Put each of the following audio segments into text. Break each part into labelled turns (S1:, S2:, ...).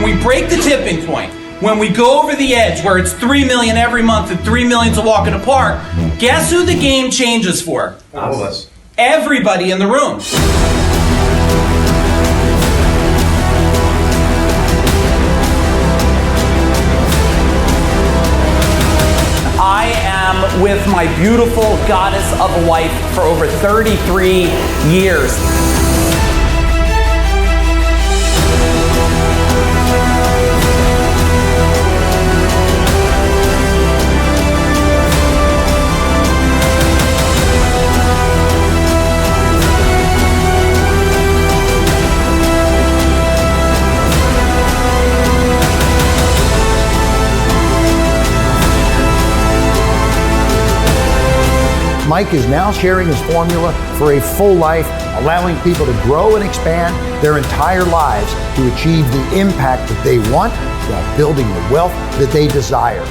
S1: when we break the tipping point, when we go over the edge where it's 3 million every month and 3 million's a walk in the park, guess who the game changes for?
S2: All of us.
S1: Everybody in the room. I am with my beautiful goddess of a wife for over 33 years.
S3: Mike is now sharing his formula for a full life, allowing people to grow and expand their entire lives to achieve the impact that they want while building the wealth that they desire.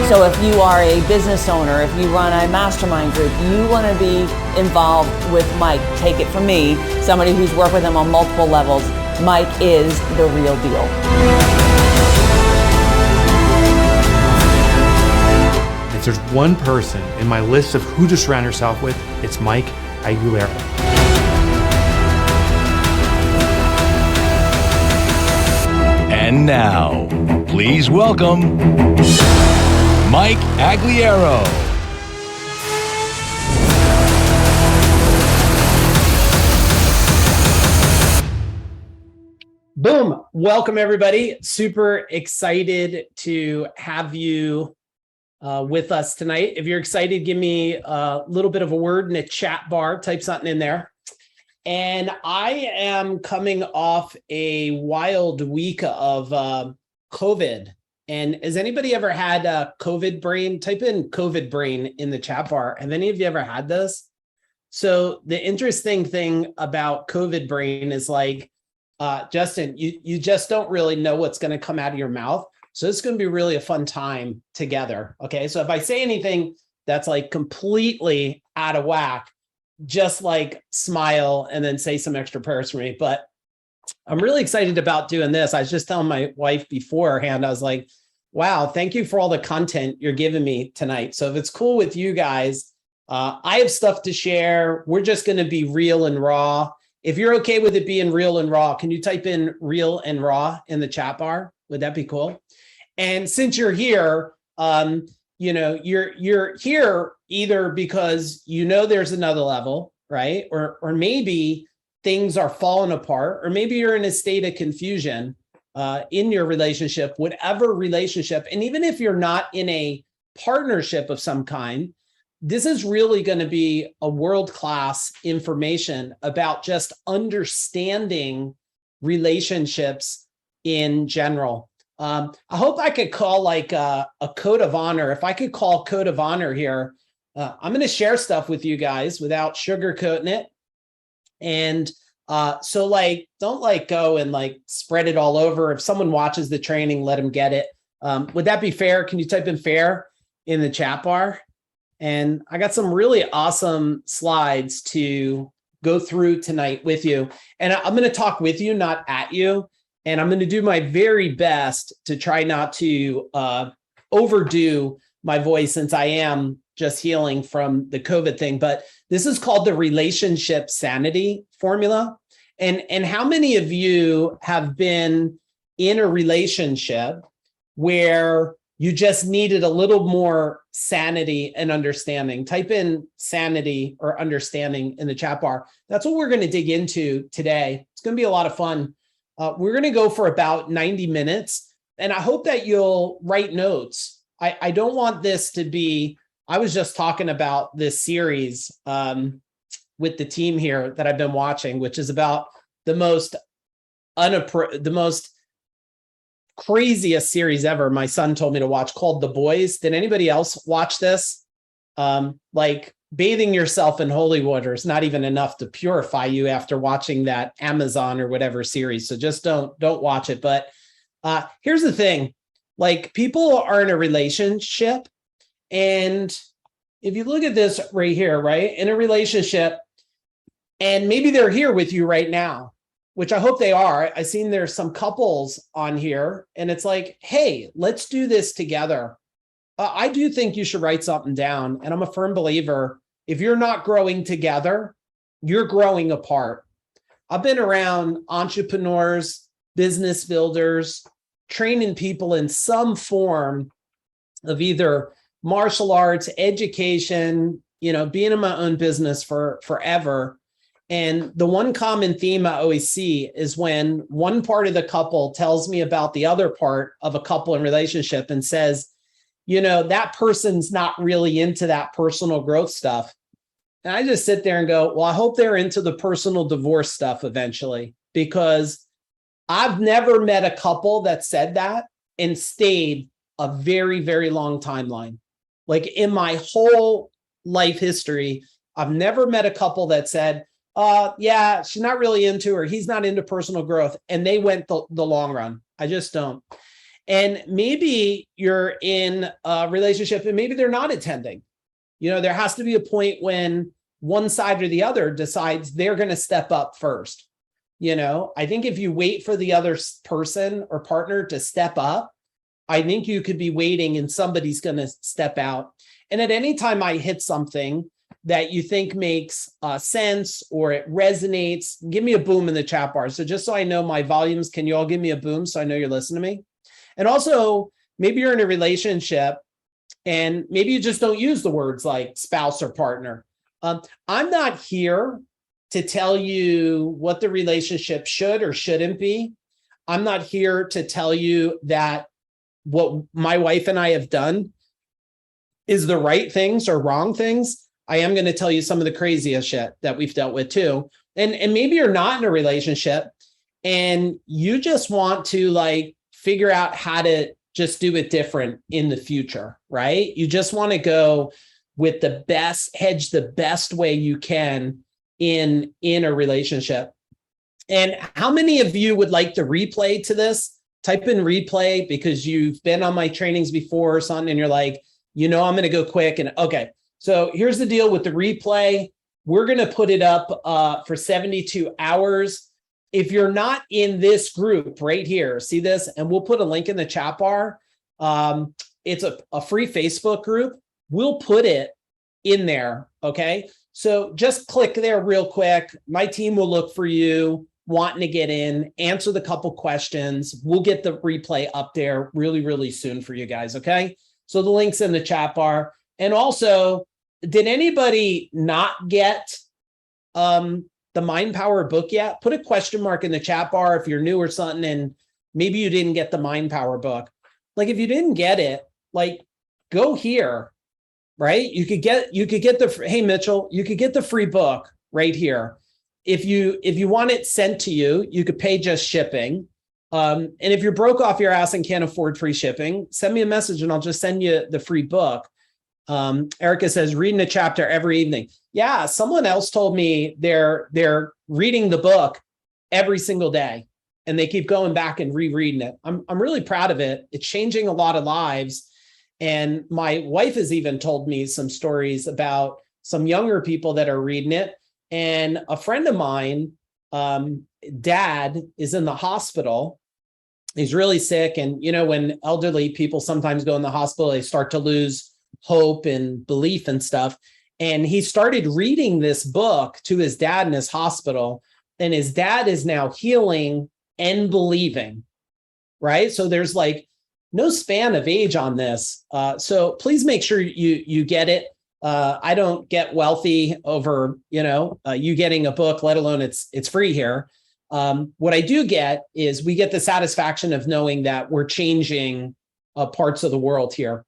S4: So if you are a business owner, if you run a mastermind group, you want to be involved with Mike. Take it from me, somebody who's worked with him on multiple levels. Mike is the real deal.
S5: If there's one person in my list of who to surround yourself with, it's Mike Aguilera.
S6: And now, please welcome Mike Aguilera.
S7: Boom. Welcome, everybody. Super excited to have you with us tonight. If you're excited, give me a little bit of a word in the chat bar, type something in there. And I am coming off a wild week of COVID. And has anybody ever had COVID brain? Type in COVID brain in the chat bar. Have any of you ever had this? So the interesting thing about COVID brain is like, Justin, you just don't really know what's going to come out of your mouth. So it's going to be really a fun time together. Okay. So if I say anything that's like completely out of whack, just like smile and then say some extra prayers for me. But I'm really excited about doing this. I was just telling my wife beforehand, I was like, wow, thank you for all the content you're giving me tonight. So if it's cool with you guys, I have stuff to share. We're just going to be real and raw. If you're okay with it being real and raw, can you type in real and raw in the chat bar? Would that be cool? And since you're here, you're here either because you know there's another level, right? Or maybe things are falling apart, or maybe you're in a state of confusion in your relationship, whatever relationship. And even if you're not in a partnership of some kind, this is really going to be a world-class information about just understanding relationships in general. I hope I could call like a code of honor. If I could call code of honor here, I'm going to share stuff with you guys without sugarcoating it. And so like, don't like go and like spread it all over. If someone watches the training, let them get it. Would that be fair? Can you type in fair in the chat bar? And I got some really awesome slides to go through tonight with you. And I'm going to talk with you, not at you. And I'm going to do my very best to try not to overdo my voice, since I am just healing from the COVID thing. But this is called the Relationship Sanity Formula. And how many of you have been in a relationship where you just needed a little more sanity and understanding? Type in sanity or understanding in the chat bar. That's what we're going to dig into today. It's going to be a lot of fun. We're going to go for about 90 minutes, and I hope that you'll write notes. I don't want this to be, I was just talking about this series with the team here that I've been watching, which is about the most craziest series ever my son told me to watch, called The Boys. Did anybody else watch this? Like bathing yourself in holy water is not even enough to purify you after watching that Amazon or whatever series. So just don't watch it. But here's the thing, like people are in a relationship, and if you look at this right here, right, in a relationship, And maybe they're here with you right now, which I hope they are. I've seen there's some couples on here, and it's like, hey, let's do this together. I do think you should write something down. And I'm a firm believer, if you're not growing together, you're growing apart. I've been around entrepreneurs, business builders, training people in some form of either martial arts, education, being in my own business for forever. And the one common theme I always see is when one part of the couple tells me about the other part of a couple in relationship and says, that person's not really into that personal growth stuff. And I just sit there and go, well, I hope they're into the personal divorce stuff eventually, because I've never met a couple that said that and stayed a very, very long timeline. Like in my whole life history, I've never met a couple that said, yeah, she's not really into, or he's not into personal growth, and they went the long run. I just don't. And maybe you're in a relationship and maybe they're not attending. There has to be a point when one side or the other decides they're going to step up first. I think if you wait for the other person or partner to step up, I think you could be waiting and somebody's going to step out. And at any time I hit something that you think makes sense or it resonates, give me a boom in the chat bar. So just so I know my volumes, can you all give me a boom so I know you're listening to me? And also, maybe you're in a relationship and maybe you just don't use the words like spouse or partner. I'm not here to tell you what the relationship should or shouldn't be. I'm not here to tell you that what my wife and I have done is the right things or wrong things. I am going to tell you some of the craziest shit that we've dealt with too. And maybe you're not in a relationship and you just want to figure out how to just do it different in the future, right? You just want to go with the best, hedge the best way you can in a relationship. And how many of you would like the replay to this? Type in replay because you've been on my trainings before or something and you're like, I'm going to go quick. And okay, so here's the deal with the replay. We're going to put it up for 72 hours. If you're not in this group right here, see this? And we'll put a link in the chat bar. It's a free Facebook group. We'll put it in there, okay? So just click there real quick. My team will look for you wanting to get in, answer the couple questions. We'll get the replay up there really, really soon for you guys, okay? So the link's in the chat bar. And also, did anybody not get the Mind Power book yet? Put a question mark in the chat bar if you're new or something, and maybe you didn't get the Mind Power book. If you didn't get it, go here, right? You could get the, hey Mitchell, you could get the free book right here. If you want it sent to you, you could pay just shipping. And if you're broke off your ass and can't afford free shipping, send me a message and I'll just send you the free book. Erica says, reading a chapter every evening. Yeah, someone else told me they're reading the book every single day and they keep going back and rereading it. I'm really proud of it. It's changing a lot of lives. And my wife has even told me some stories about some younger people that are reading it. And a friend of mine, dad is in the hospital. He's really sick. And, when elderly people sometimes go in the hospital, they start to lose hope and belief and stuff. And he started reading this book to his dad in his hospital. And his dad is now healing and believing, right? So there's no span of age on this. So please make sure you get it. I don't get wealthy over, you getting a book, let alone it's free here. What I do get is we get the satisfaction of knowing that we're changing parts of the world here.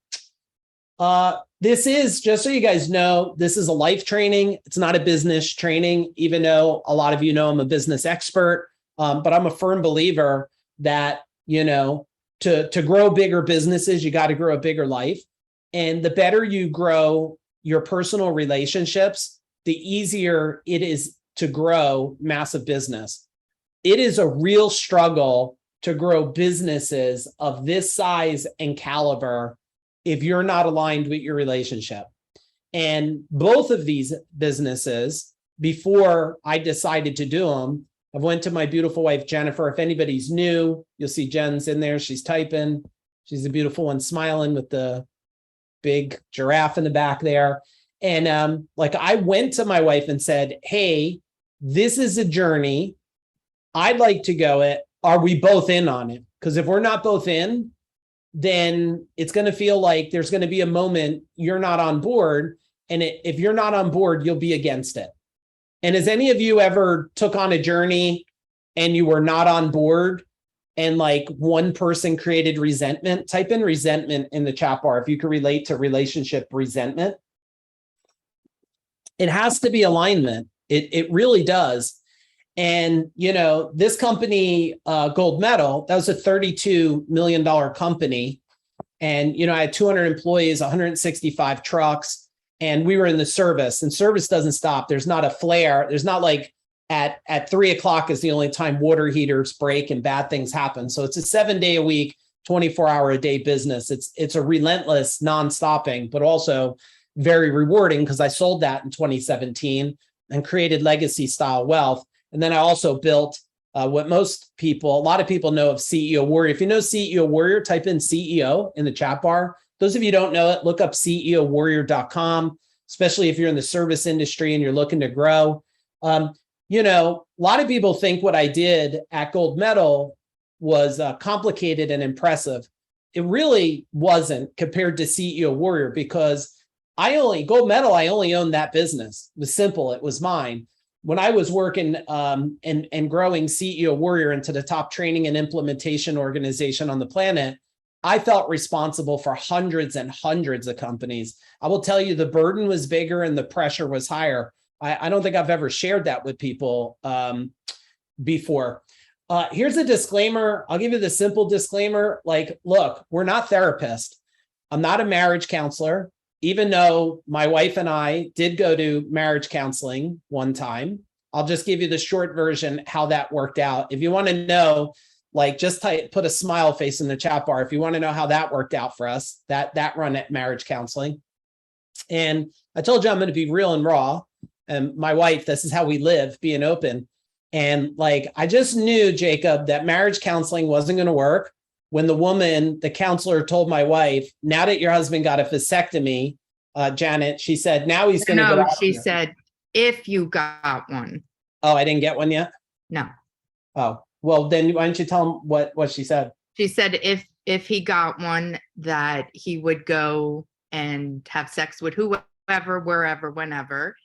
S7: This is, just so you guys know, this is a life training. It's not a business training, even though a lot of you know I'm a business expert. But I'm a firm believer that, to grow bigger businesses, you got to grow a bigger life. And the better you grow your personal relationships, the easier it is to grow massive business. It is a real struggle to grow businesses of this size and caliber if you're not aligned with your relationship. And both of these businesses, before I decided to do them. I went to my beautiful wife, Jennifer. If anybody's new, you'll see Jen's in there. She's typing. She's a beautiful one, smiling with the big giraffe in the back there. And like I went to my wife and said, hey, this is a journey. I'd like to go it. Are we both in on it? Because if we're not both in, then it's going to feel like there's going to be a moment you're not on board. And if you're not on board, you'll be against it. And has any of you ever took on a journey and you were not on board and like one person created resentment? Type in resentment in the chat bar if you can relate to relationship resentment. It has to be alignment. It really does. And, you know, this company, Gold Medal, that was a $32 million company. And, you know, I had 200 employees, 165 trucks. And we were in the service, and service doesn't stop. There's not a flare. There's not like at 3 o'clock is the only time water heaters break and bad things happen. So it's a 7-day-a-week, 24-hour-a-day business. It's a relentless, non-stopping, but also very rewarding because I sold that in 2017 and created legacy style wealth. And then I also built what a lot of people know of CEO Warrior. If you know CEO Warrior, type in CEO in the chat bar. Those of you who don't know it, look up ceowarrior.com, especially if you're in the service industry and you're looking to grow. You know, a lot of people think what I did at Gold Medal was complicated and impressive. It really wasn't compared to CEO Warrior because Gold Medal, I only owned that business. It was simple. It was mine. When I was working and growing CEO Warrior into the top training and implementation organization on the planet, I felt responsible for hundreds and hundreds of companies. I will tell you the burden was bigger and the pressure was higher. I don't think I've ever shared that with people before. Here's a disclaimer. I'll give you the simple disclaimer. Like, look, we're not therapists. I'm not a marriage counselor, even though my wife and I did go to marriage counseling one time. I'll just give you the short version, how that worked out. If you want to know, like just put a smile face in the chat bar. If you want to know how that worked out for us, that run at marriage counseling. And I told you I'm going to be real and raw. And my wife, this is how we live, being open. And like, I just knew, Jacob, that marriage counseling wasn't going to work. When the counselor told my wife, now that your husband got a vasectomy, Janet, she said, now he's going to go.
S2: No, she said, if you got one.
S7: Oh, I didn't get one yet?
S2: No.
S7: Oh. Well, then why don't you tell him what she said? She
S2: said if he got one, that he would go and have sex with whoever, wherever, whenever.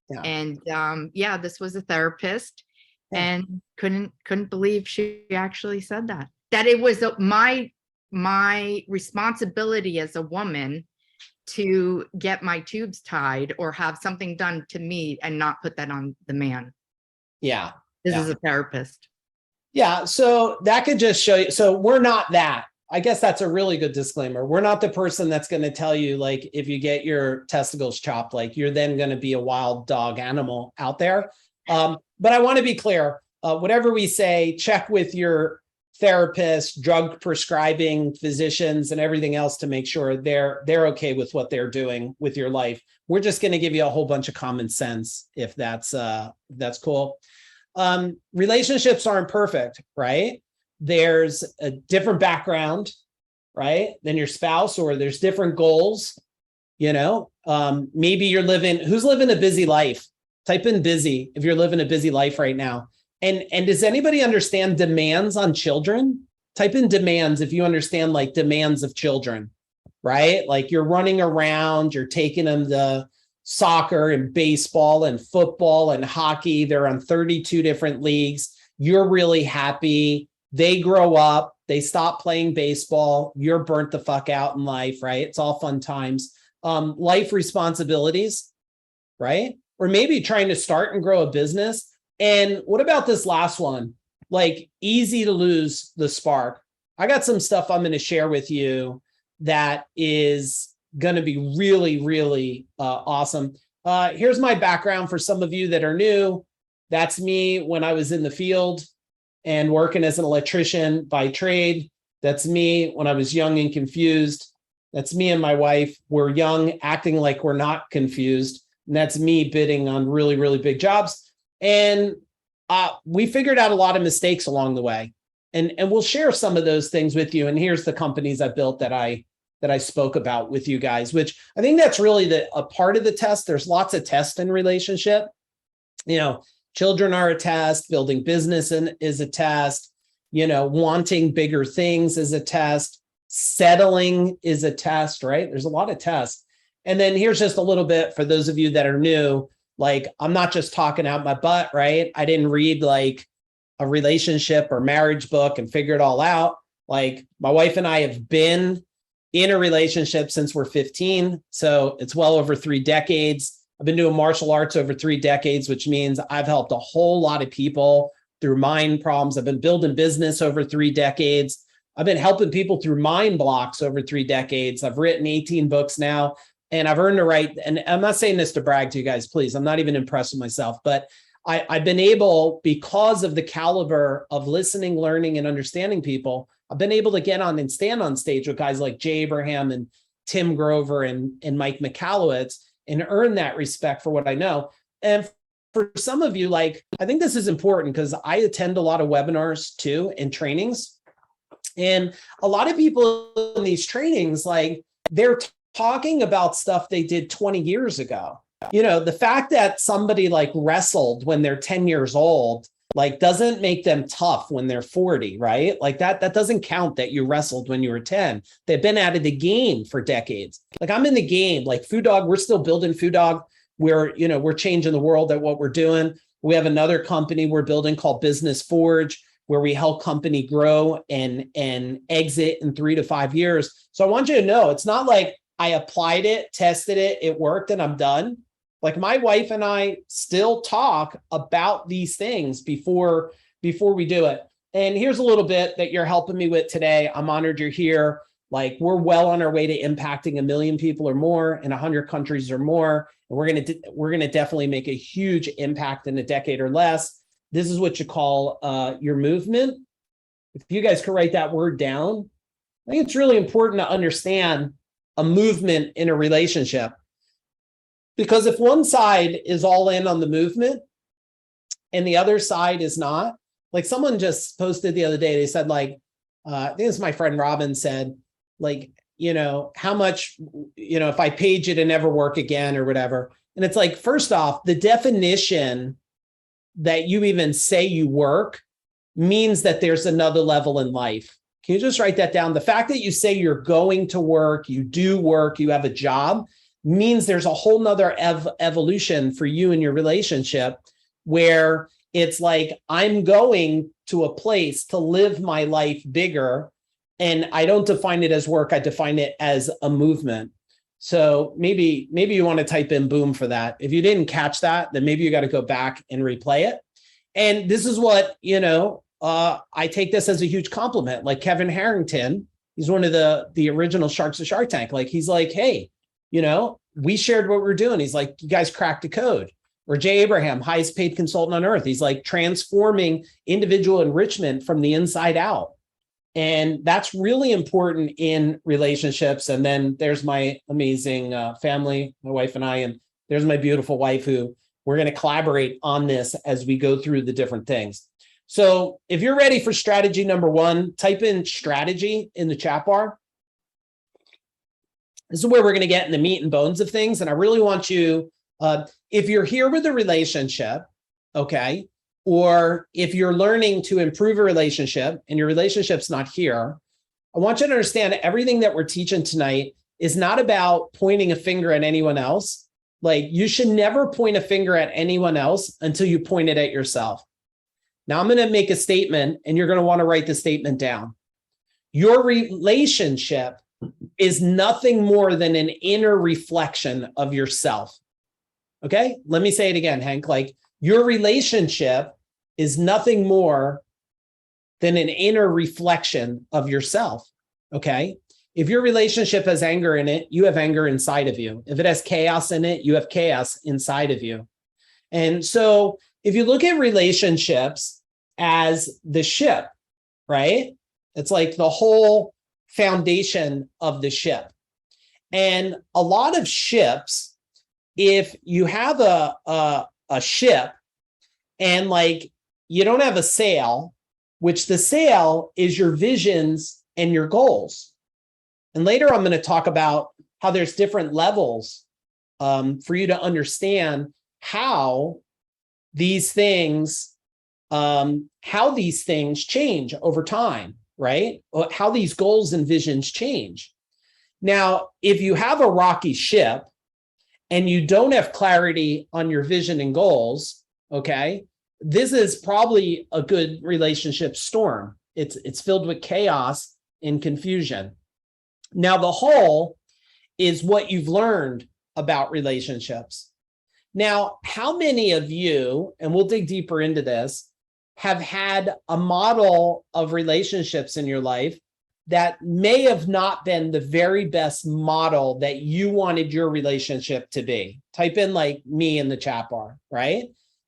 S2: Yeah. And this was a therapist, and couldn't believe she actually said that. That it was my responsibility as a woman to get my tubes tied or have something done to me and not put that on the man.
S7: Yeah.
S2: This is a therapist.
S7: Yeah, so that could just show you. So we're not that. I guess that's a really good disclaimer. We're not the person that's going to tell you, like, if you get your testicles chopped, like you're then going to be a wild dog animal out there. But I want to be clear. Whatever we say, check with your therapist, drug prescribing physicians, and everything else to make sure they're okay with what they're doing with your life. We're just going to give you a whole bunch of common sense if that's cool. Relationships aren't perfect, right? There's a different background, right, than your spouse, or there's different goals. You know, maybe who's living a busy life? Type in busy if you're living a busy life right now. And does anybody understand demands on children? Type in demands if you understand like demands of children, right? Like you're running around, you're taking them to soccer and baseball and football and hockey. They're on 32 different leagues. You're really happy. They grow up, they stop playing baseball. You're burnt the fuck out in life, right? It's all fun times. Life responsibilities, right? Or maybe trying to start and grow a business. And what about this last one? Like easy to lose the spark. I got some stuff I'm going to share with you that is going to be really, really awesome. Here's my background for some of you that are new. That's me when I was in the field and working as an electrician by trade. That's me when I was young and confused. That's me and my wife. We're young, acting like we're not confused. And that's me bidding on really, really big jobs. And we figured out a lot of mistakes along the way. And we'll share some of those things with you. And here's the companies I built that I spoke about with you guys, which I think that's really a part of the test. There's lots of tests in relationship. Children are a test, building business is a test, wanting bigger things is a test, settling is a test, right? There's a lot of tests. And then here's just a little bit for those of you that are new, like I'm not just talking out my butt, right? I didn't read like a relationship or marriage book and figure it all out. Like my wife and I have been in a relationship since we're 15. So it's well over 3 decades. I've been doing martial arts over 3 decades, which means I've helped a whole lot of people through mind problems. I've been building business over 3 decades. I've been helping people through mind blocks over 3 decades. I've written 18 books now, and I've earned the right. And I'm not saying this to brag to you guys, please. I'm not even impressed with myself, but I've been able, because of the caliber of listening, learning, and understanding people, I've been able to get on and stand on stage with guys like Jay Abraham and Tim Grover and Mike Michalowicz and earn that respect for what I know. And for some of you, like, I think this is important because I attend a lot of webinars too and trainings. And a lot of people in these trainings, like they're talking about stuff they did 20 years ago. The fact that somebody like wrestled when they're 10 years old, like doesn't make them tough when they're 40, right? Like that doesn't count that you wrestled when you were 10. They've been out of the game for decades. Like I'm in the game, like Food Dog, we're still building Food Dog. We're changing the world at what we're doing. We have another company we're building called Business Forge, where we help company grow and exit in 3 to 5 years. So I want you to know, it's not like I applied it, tested it, it worked, and I'm done. Like my wife and I still talk about these things before we do it. And here's a little bit that you're helping me with today. I'm honored you're here. Like we're well on our way to impacting 1 million people or more in 100 countries or more. And we're gonna definitely make a huge impact in a decade or less. This is what you call your movement. If you guys could write that word down, I think it's really important to understand a movement in a relationship. Because if one side is all in on the movement and the other side is not, like someone just posted the other day, they said like, I think it's my friend Robin said, like, how much, if I paid you to never work again or whatever. And it's like, first off, the definition that you even say you work means that there's another level in life. Can you just write that down? The fact that you say you're going to work, you do work, you have a job, means there's a whole nother evolution for you in your relationship where it's like, I'm going to a place to live my life bigger. And I don't define it as work. I define it as a movement. So maybe you want to type in boom for that. If you didn't catch that, then maybe you got to go back and replay it. And this is what, I take this as a huge compliment. Like Kevin Harrington, he's one of the original sharks of Shark Tank. Like, he's like, hey, we shared what we're doing. He's like, you guys cracked the code. Or Jay Abraham, highest paid consultant on earth. He's like transforming individual enrichment from the inside out. And that's really important in relationships. And then there's my amazing family, my wife and I, and there's my beautiful wife who we're going to collaborate on this as we go through the different things. So if you're ready for strategy number 1, type in strategy in the chat bar. This is where we're going to get in the meat and bones of things. And I really want you, if you're here with a relationship, okay, or if you're learning to improve a relationship and your relationship's not here, I want you to understand everything that we're teaching tonight is not about pointing a finger at anyone else. Like, you should never point a finger at anyone else until you point it at yourself. Now I'm going to make a statement and you're going to want to write the statement down. Your relationship is nothing more than an inner reflection of yourself. Okay, let me say it again, Hank. Like, your relationship is nothing more than an inner reflection of yourself. Okay, if your relationship has anger in it, you have anger inside of you. If it has chaos in it, you have chaos inside of you. And so if you look at relationships as the ship, right? It's like the whole foundation of the ship. And a lot of ships if you have a ship and like you don't have a sail, which the sail is your visions and your goals. And later I'm going to talk about how there's different levels for you to understand how these things change over time, right? How these goals and visions change. Now, if you have a rocky ship and you don't have clarity on your vision and goals, okay, this is probably a good relationship storm. It's filled with chaos and confusion. Now, the whole is what you've learned about relationships. Now, how many of you, and we'll dig deeper into this, have had a model of relationships in your life that may have not been the very best model that you wanted your relationship to be? Type in like me in the chat bar, right?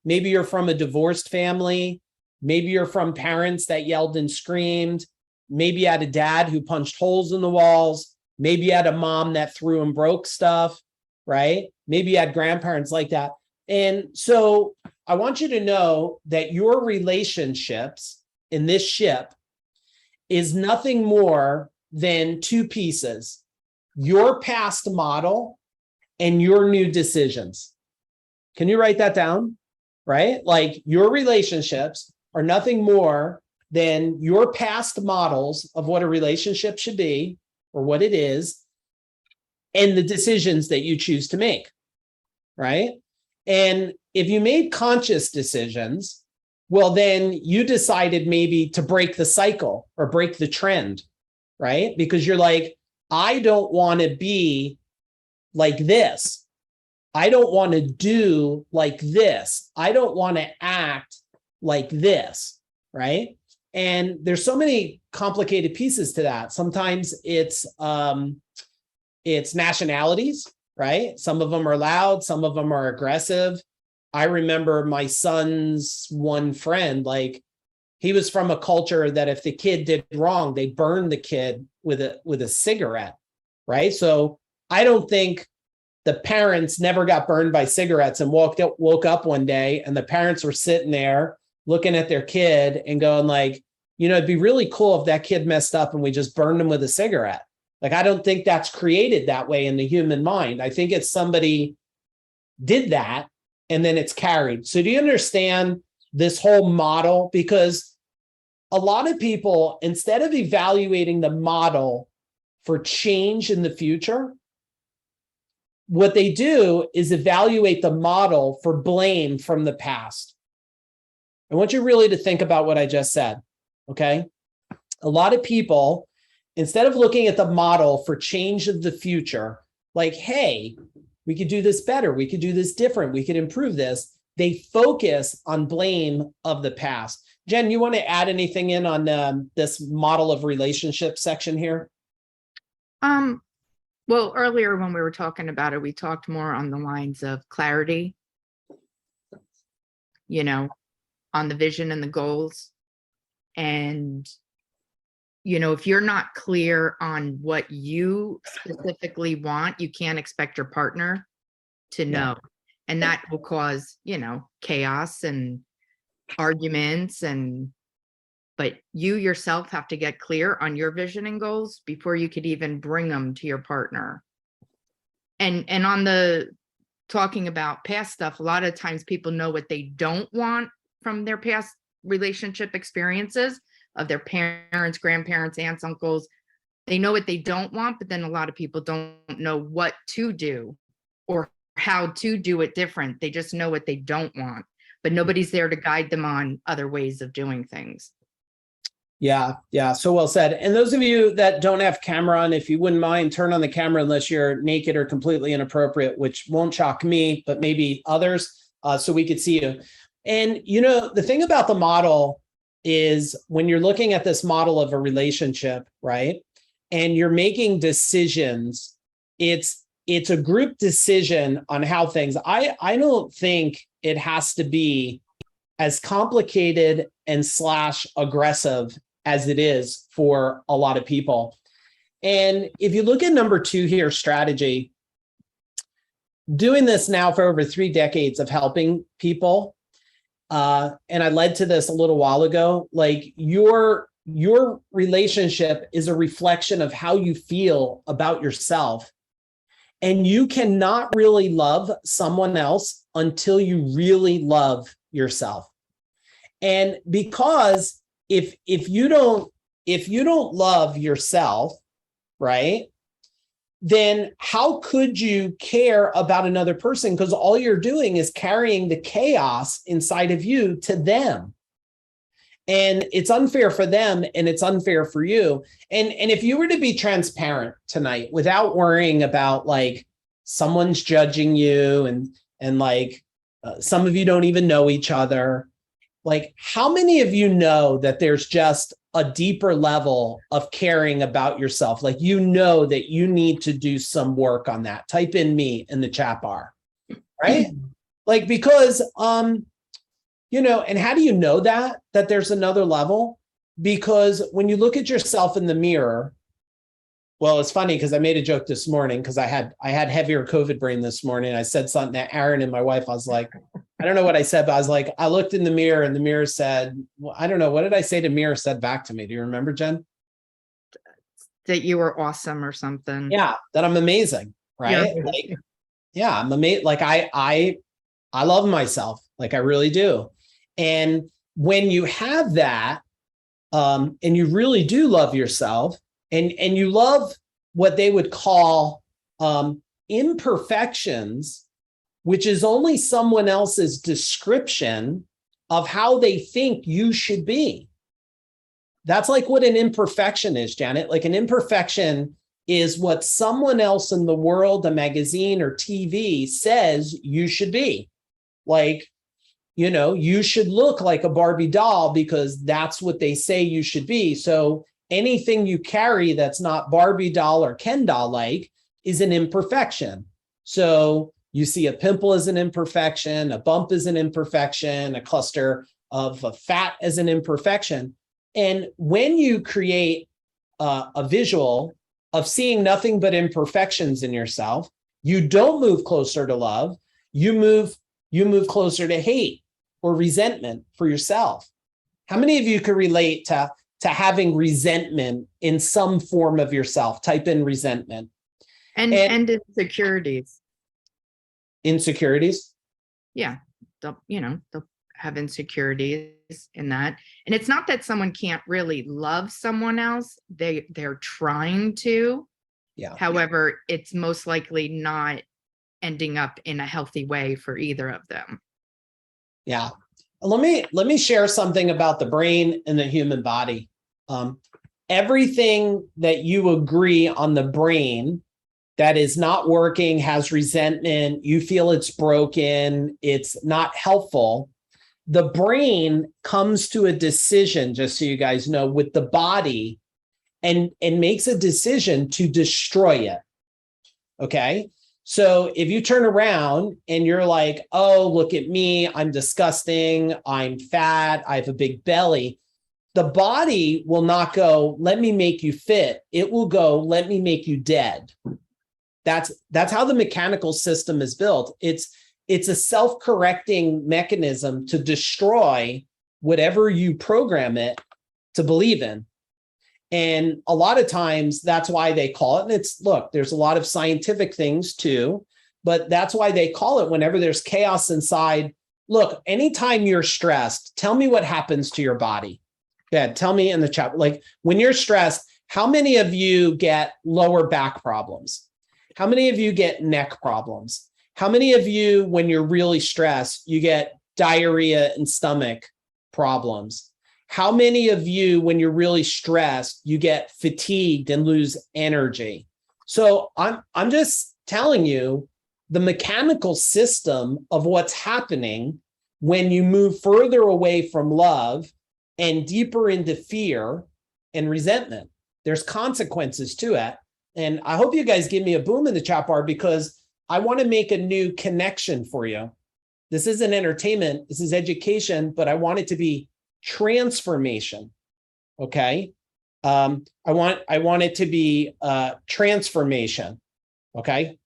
S7: Maybe you're from a divorced family. Maybe you're from parents that yelled and screamed. Maybe you had a dad who punched holes in the walls. Maybe you had a mom that threw and broke stuff, right? Maybe you had grandparents like that. And so I want you to know that your relationships in this ship is nothing more than two pieces: your past model and your new decisions. Can you write that down? Right? Like your relationships are nothing more than your past models of what a relationship should be or what it is, and the decisions that you choose to make, right? And if you made conscious decisions, well, then you decided maybe to break the cycle or break the trend, right? Because you're like, I don't want to be like this. I don't want to do like this. I don't want to act like this, right? And there's so many complicated pieces to that. Sometimes it's nationalities, right? Some of them are loud, some of them are aggressive. I remember my son's one friend, like he was from a culture that if the kid did wrong, they burned the kid with a cigarette, right? So I don't think the parents never got burned by cigarettes and woke up one day and the parents were sitting there looking at their kid and going like, you know, it'd be really cool if that kid messed up and we just burned him with a cigarette. Like, I don't think that's created that way in the human mind. I think it's somebody did that and then it's carried. So do you understand this whole model? Because a lot of people, instead of evaluating the model for change in the future, what they do is evaluate the model for blame from the past. I want you really to think about what I just said, okay? A lot of people, instead of looking at the model for change of the future, like, hey, we could do this better, we could do this different, we could improve this, they focus on blame of the past. Jen, you want to add anything in on this model of relationship section here?
S2: Well, earlier when we were talking about it, we talked more on the lines of clarity, you know, on the vision and the goals. And, you know, if you're not clear on what you specifically want, you can't expect your partner to know. And that will cause, you know, chaos and arguments but you yourself have to get clear on your vision and goals before you could even bring them to your partner. And on the talking about past stuff, a lot of times people know what they don't want from their past relationship experiences of their parents, grandparents, aunts, uncles. They know what they don't want, but then a lot of people don't know what to do or how to do it different. They just know what they don't want, but nobody's there to guide them on other ways of doing things.
S7: Yeah. So well said. And those of you that don't have camera on, if you wouldn't mind, turn on the camera unless you're naked or completely inappropriate, which won't shock me, but maybe others, so we could see you. And, you know, the thing about the model is when you're looking at this model of a relationship, right, and you're making decisions, it's a group decision on how things, I don't think it has to be as complicated and / aggressive as it is for a lot of people. And if you look at number 2 here, strategy, doing this now for over 3 decades of helping people, and I led to this a little while ago, like your relationship is a reflection of how you feel about yourself. And you cannot really love someone else until you really love yourself. And because if you don't love yourself, right, then how could you care about another person? Because all you're doing is carrying the chaos inside of you to them. And it's unfair for them and it's unfair for you. And if you were to be transparent tonight without worrying about like someone's judging you and like some of you don't even know each other, like how many of you know that there's just a deeper level of caring about yourself? Like, you know that you need to do some work on that. Type in me in the chat bar, right? Like, because, you know, and how do you know that there's another level? Because when you look at yourself in the mirror, well, it's funny because I made a joke this morning because I had heavier COVID brain this morning. I said something to Aaron and my wife. I was like, I don't know what I said, but I was like, I looked in the mirror and the mirror said, well, I don't know. What did I say the mirror said back to me? Do you remember, Jen?
S2: That you were awesome or something.
S7: Yeah, that I'm amazing, right?
S2: Yeah.
S7: Like, yeah, I'm amazing. Like I love myself. Like I really do. And when you have that, and you really do love yourself, and you love what they would call imperfections, which is only someone else's description of how they think you should be. That's like what an imperfection is, Janet. Like an imperfection is what someone else in the world, a magazine or TV says you should be. Like, you know, you should look like a Barbie doll because that's what they say you should be. So anything you carry that's not Barbie doll or Ken doll like is an imperfection. So you see a pimple as an imperfection, a bump is an imperfection, a cluster of fat as an imperfection. And when you create a visual of seeing nothing but imperfections in yourself, you don't move closer to love. You move closer to hate or resentment for yourself. How many of you could relate to having resentment in some form of yourself? Type in resentment.
S2: And insecurities.
S7: Insecurities?
S2: Yeah. They'll have insecurities in that. And it's not that someone can't really love someone else. They're trying to.
S7: Yeah.
S2: However, it's most likely not ending up in a healthy way for either of them.
S7: Yeah. Let me share something about the brain and the human body. Everything that you agree on the brain that is not working, has resentment, you feel it's broken, it's not helpful, the brain comes to a decision, just so you guys know, with the body and makes a decision to destroy it. Okay? So if you turn around and you're like, oh, look at me, I'm disgusting, I'm fat, I have a big belly, the body will not go, let me make you fit. It will go, let me make you dead. That's how the mechanical system is built. It's a self-correcting mechanism to destroy whatever you program it to believe in. And a lot of times that's why they call it, and look, there's a lot of scientific things too, but that's why they call it whenever there's chaos inside. Look, anytime you're stressed, tell me what happens to your body. Yeah, tell me in the chat. Like when you're stressed, how many of you get lower back problems? How many of you get neck problems? How many of you, when you're really stressed, you get diarrhea and stomach problems? How many of you, when you're really stressed, you get fatigued and lose energy? So I'm just telling you the mechanical system of what's happening when you move further away from love and deeper into fear and resentment. There's consequences to it. And I hope you guys give me a boom in the chat bar because I want to make a new connection for you. This isn't entertainment, this is education, but I want it to be transformation. Okay. I want it to be transformation. Okay.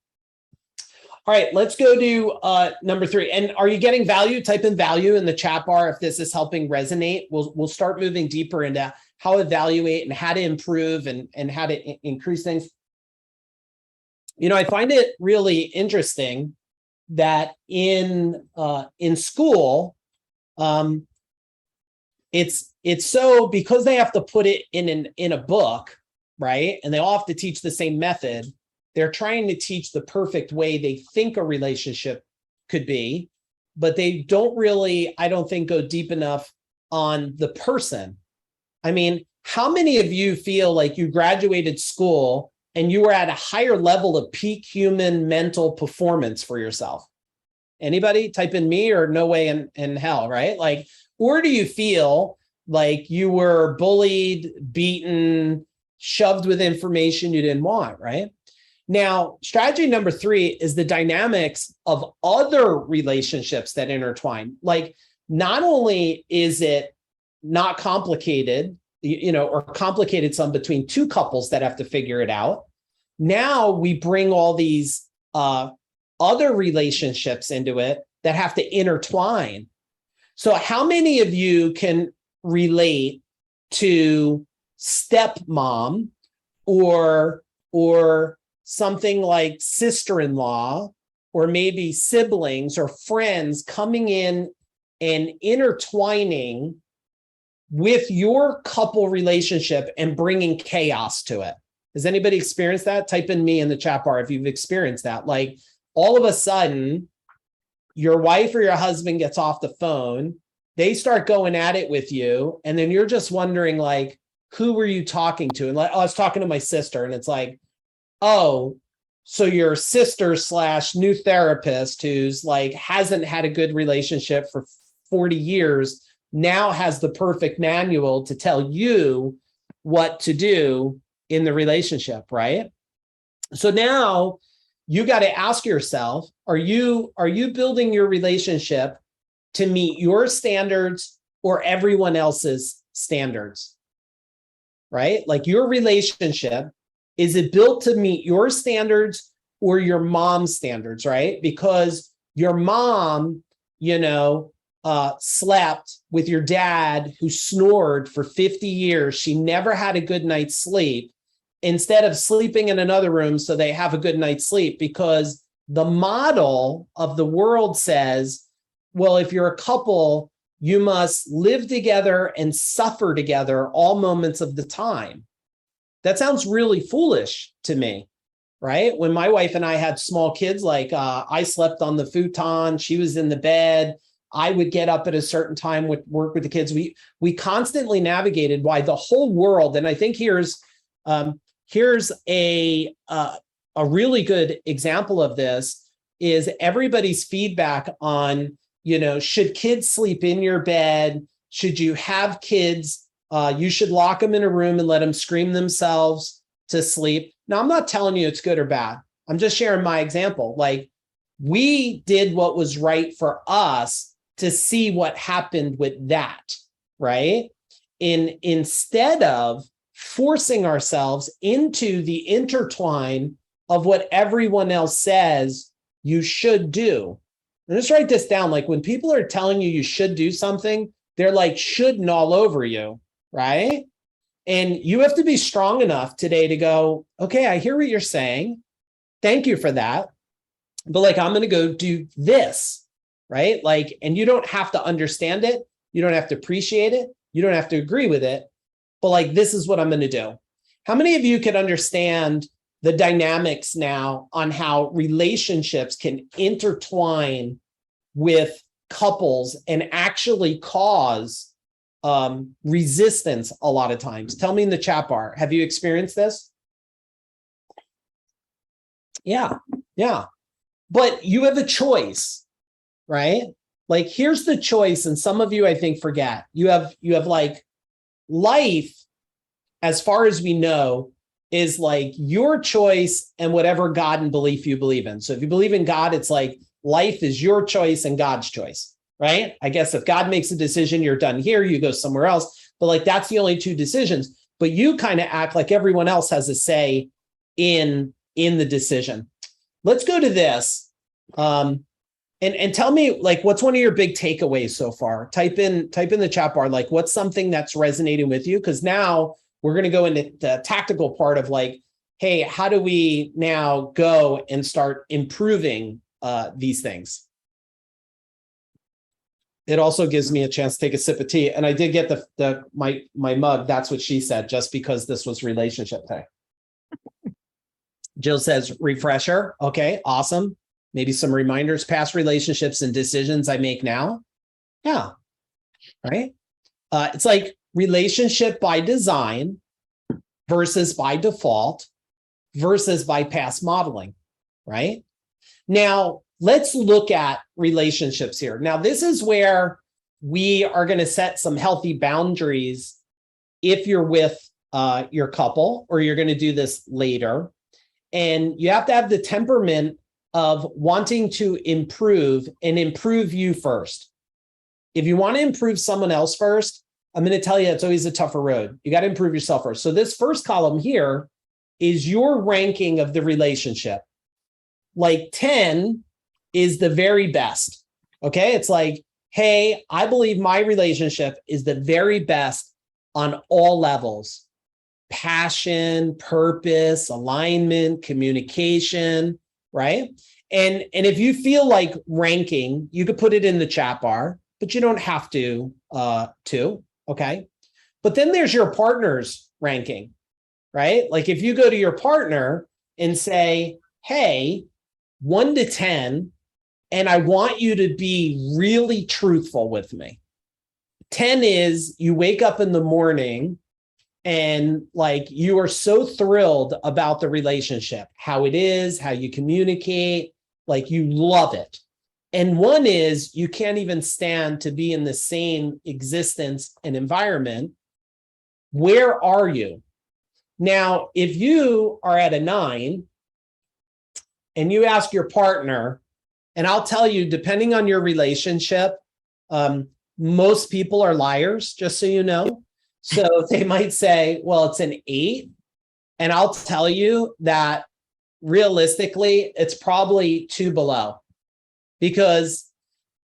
S7: All right, let's go to number 3. And are you getting value? Type in value in the chat bar if this is helping resonate. We'll start moving deeper into how to evaluate and how to improve and how to increase things. I find it really interesting that in school, it's so, because they have to put it in a book, right? And they all have to teach the same method. They're trying to teach the perfect way they think a relationship could be, but they don't really, I don't think, go deep enough on the person. I mean, how many of you feel like you graduated school and you were at a higher level of peak human mental performance for yourself? Anybody? Type in me or no way in hell, right? Like, or do you feel like you were bullied, beaten, shoved with information you didn't want, right? Now, strategy number 3 is the dynamics of other relationships that intertwine. Like, not only is it not complicated, or complicated some between 2 couples that have to figure it out. Now we bring all these other relationships into it that have to intertwine. So how many of you can relate to stepmom or something like sister-in-law, or maybe siblings or friends coming in and intertwining with your couple relationship and bringing chaos to it? Has anybody experienced that? Type in me in the chat bar if you've experienced that. Like, all of a sudden, your wife or your husband gets off the phone, they start going at it with you, and then you're just wondering, like, who were you talking to? And like, oh, I was talking to my sister. And it's like, oh, so your sister / new therapist who's like hasn't had a good relationship for 40 years now has the perfect manual to tell you what to do in the relationship, right? So now you got to ask yourself, are you building your relationship to meet your standards or everyone else's standards? Right? Like, your relationship, is it built to meet your standards or your mom's standards, right? Because your mom, slept with your dad who snored for 50 years. She never had a good night's sleep, instead of sleeping in another room so they have a good night's sleep, because the model of the world says, well, if you're a couple, you must live together and suffer together all moments of the time. That sounds really foolish to me, right? When my wife and I had small kids, like I slept on the futon, she was in the bed, I would get up at a certain time, would work with the kids. We constantly navigated why the whole world, and I think here's a really good example of this, is everybody's feedback on, should kids sleep in your bed? Should you have kids? You should lock them in a room and let them scream themselves to sleep. Now, I'm not telling you it's good or bad. I'm just sharing my example. Like, we did what was right for us to see what happened with that, right? Instead of forcing ourselves into the intertwine of what everyone else says you should do. And just write this down. Like, when people are telling you should do something, they're like shouldn't all over you, right? And you have to be strong enough today to go, okay, I hear what you're saying. Thank you for that. But like, I'm going to go do this, right? Like, and you don't have to understand it. You don't have to appreciate it. You don't have to agree with it. But like, this is what I'm going to do. How many of you could understand the dynamics now on how relationships can intertwine with couples and actually cause resistance a lot of times? Tell me in the chat bar. Have you experienced this? Yeah. But you have a choice, right? Like, here's the choice. And some of you, I think, forget. You have like life, as far as we know, is like your choice and whatever God and belief you believe in. So if you believe in God, it's like life is your choice and God's choice, right? I guess if God makes a decision, you're done here, you go somewhere else. But like, that's the only two decisions. But you kind of act like everyone else has a say in the decision. Let's go to this. And tell me, like, what's one of your big takeaways so far? Type in the chat bar, like, what's something that's resonating with you? Because now we're going to go into the tactical part of like, hey, how do we now go and start improving these things? It also gives me a chance to take a sip of tea. And I did get my mug. That's what she said, just because this was relationship day. Jill says, refresher. Okay, awesome. Maybe some reminders, past relationships and decisions I make now. Yeah, right? It's like relationship by design versus by default versus by past modeling, right? Now, let's look at relationships here. Now, this is where we are going to set some healthy boundaries if you're with your couple, or you're going to do this later. And you have to have the temperament of wanting to improve and improve you first. If you want to improve someone else first, I'm going to tell you it's always a tougher road. You got to improve yourself first. So this first column here is your ranking of the relationship. Like 10 is the very best. Okay. It's like, hey, I believe my relationship is the very best on all levels: passion, purpose, alignment, communication, right? And if you feel like ranking, you could put it in the chat bar, but you don't have to, okay? But then there's your partner's ranking, right? Like if you go to your partner and say, hey, 1 to 10, and I want you to be really truthful with me. 10 is you wake up in the morning and like you are so thrilled about the relationship, how it is, how you communicate, like you love it. And 1 is you can't even stand to be in the same existence and environment. Where are you? Now, if you are at a 9 and you ask your partner, and I'll tell you, depending on your relationship, most people are liars, just so you know. So they might say, well, it's an 8. And I'll tell you that realistically, it's probably 2 below, because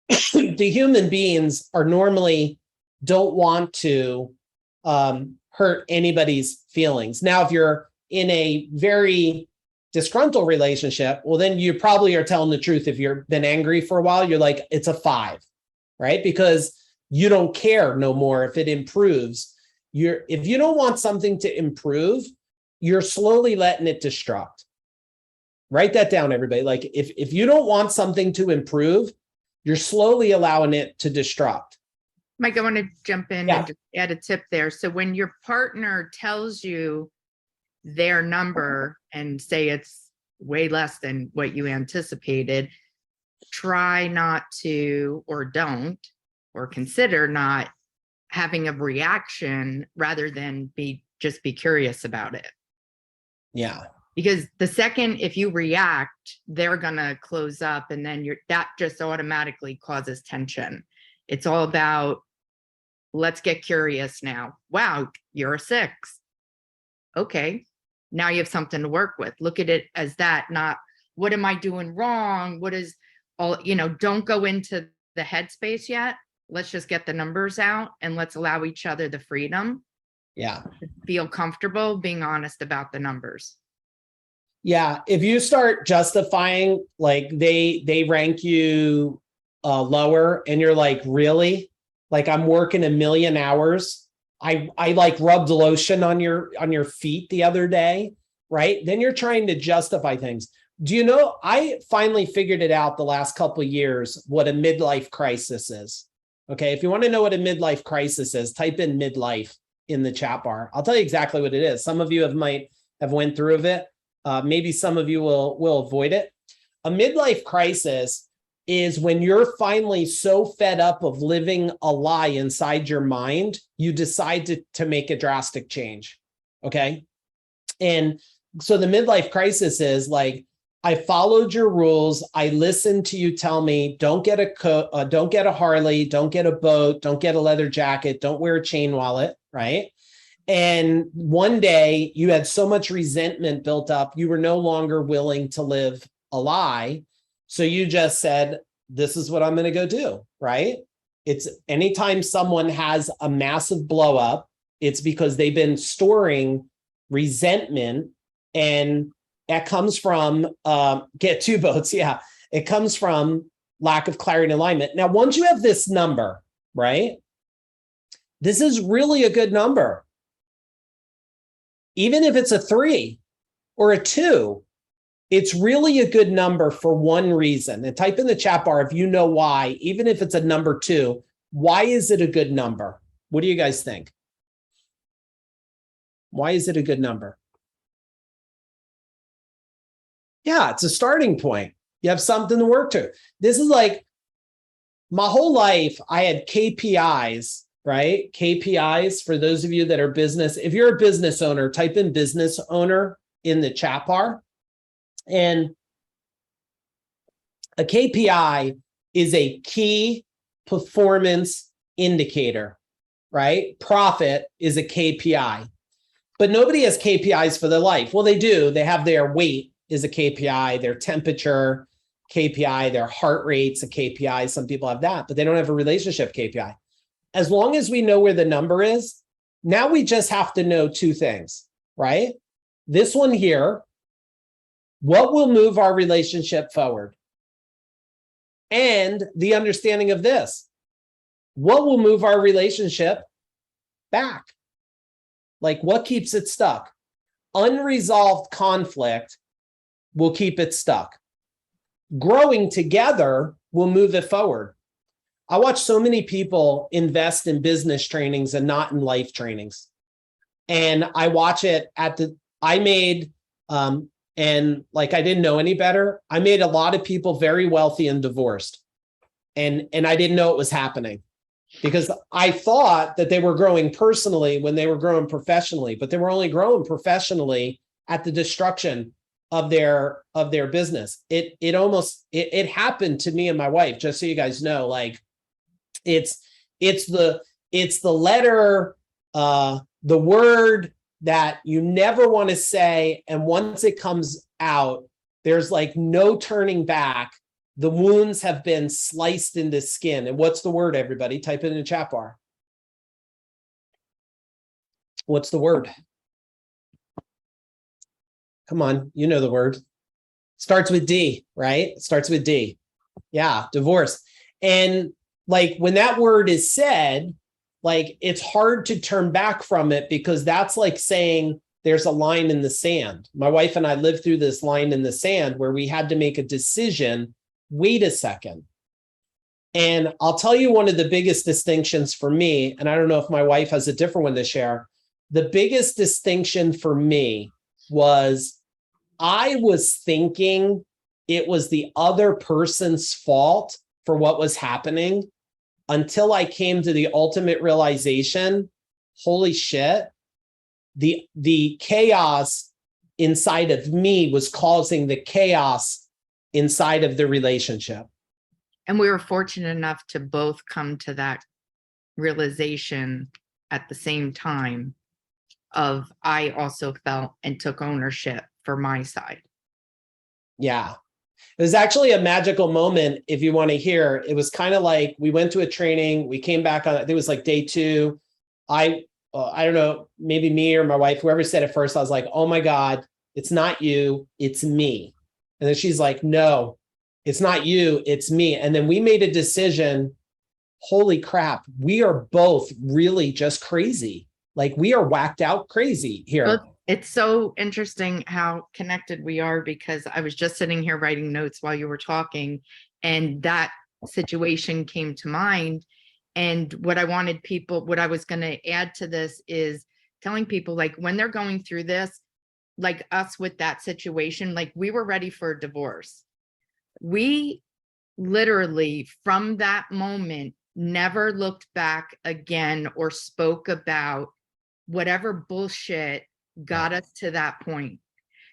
S7: the human beings are normally don't want to hurt anybody's feelings. Now, if you're in a very disgruntled relationship, well, then you probably are telling the truth. If you've been angry for a while, you're like, it's a 5, right? Because you don't care no more if it improves. If you don't want something to improve, you're slowly letting it destruct. Write that down, everybody. Like if you don't want something to improve, you're slowly allowing it to destruct.
S2: Mike, I want to jump in and just add a tip there. So when your partner tells you their number and say it's way less than what you anticipated, try not to, or don't, or consider not having a reaction, rather than just be curious about it.
S7: Yeah.
S2: Because the second, if you react, they're gonna close up, and then that just automatically causes tension. It's all about, let's get curious now. Wow, you're a 6. Okay, now you have something to work with. Look at it as that, not what am I doing wrong? What is all, don't go into the headspace yet. Let's just get the numbers out and let's allow each other the freedom.
S7: Yeah.
S2: To feel comfortable being honest about the numbers.
S7: Yeah. If you start justifying, like they rank you lower and you're like, really? Like I'm working 1,000,000 hours. I like rubbed lotion on your feet the other day, right? Then you're trying to justify things. Do you know, I finally figured it out the last couple of years, what a midlife crisis is. Okay. If you want to know what a midlife crisis is, type in midlife in the chat bar. I'll tell you exactly what it is. Some of you might have went through it. Maybe some of you will avoid it. A midlife crisis is when you're finally so fed up of living a lie inside your mind, you decide to make a drastic change. Okay. And so the midlife crisis is like, I followed your rules. I listened to you tell me, don't get a Harley, don't get a boat, don't get a leather jacket, don't wear a chain wallet, right? And one day you had so much resentment built up, you were no longer willing to live a lie. So you just said, this is what I'm going to go do, right? It's anytime someone has a massive blow up, it's because they've been storing resentment, and that comes from get two votes. Yeah. It comes from lack of clarity and alignment. Now, once you have this number, right? This is really a good number. Even if it's a 3 or a 2, it's really a good number for one reason. And type in the chat bar if you know why, even if it's a number 2, why is it a good number? What do you guys think? Why is it a good number? Yeah, it's a starting point. You have something to work to. This is like my whole life, I had KPIs, right? KPIs for those of you that are business. If you're a business owner, type in business owner in the chat bar. And a KPI is a key performance indicator, right? Profit is a KPI, but nobody has KPIs for their life. Well, they do. They have their weight is a KPI, their temperature KPI, their heart rate's a KPI. Some people have that, but they don't have a relationship KPI. As long as we know where the number is, now we just have to know 2 things, right? This one here, what will move our relationship forward? And the understanding of this, what will move our relationship back? Like what keeps it stuck? Unresolved conflict will keep it stuck. Growing together will move it forward. I watch so many people invest in business trainings and not in life trainings. And I watch it I didn't know any better. I made a lot of people very wealthy and divorced. And I didn't know it was happening because I thought that they were growing personally when they were growing professionally, but they were only growing professionally at the destruction of their business. It happened to me and my wife, just so you guys know, like it's the letter, the word that you never want to say. And once it comes out, there's like no turning back. The wounds have been sliced into skin. And what's the word, everybody? Type it in the chat bar. What's the word? Come on, you know the word. Starts with D, right? It starts with D. Yeah, divorce. And like when that word is said, like it's hard to turn back from it because that's like saying there's a line in the sand. My wife and I lived through this line in the sand where we had to make a decision. Wait a second. And I'll tell you one of the biggest distinctions for me, and I don't know if my wife has a different one to share. The biggest distinction for me was I was thinking it was the other person's fault for what was happening until I came to the ultimate realization, holy shit, the chaos inside of me was causing the chaos inside of the relationship.
S2: And we were fortunate enough to both come to that realization at the same time of I also felt and took ownership for my side.
S7: Yeah. It was actually a magical moment. If you want to hear, it was kind of like we went to a training. We came back on, I think it was like day 2. I don't know, maybe me or my wife, whoever said it first, I was like, oh my God, it's not you, it's me. And then she's like, no, it's not you, it's me. And then we made a decision. Holy crap, we are both really just crazy. Like we are whacked out crazy here.
S2: Well, it's so interesting how connected we are because I was just sitting here writing notes while you were talking and that situation came to mind. And what I was going to add to this is telling people like when they're going through this, like us with that situation, like we were ready for a divorce. We literally from that moment never looked back again or spoke about whatever bullshit got us to that point,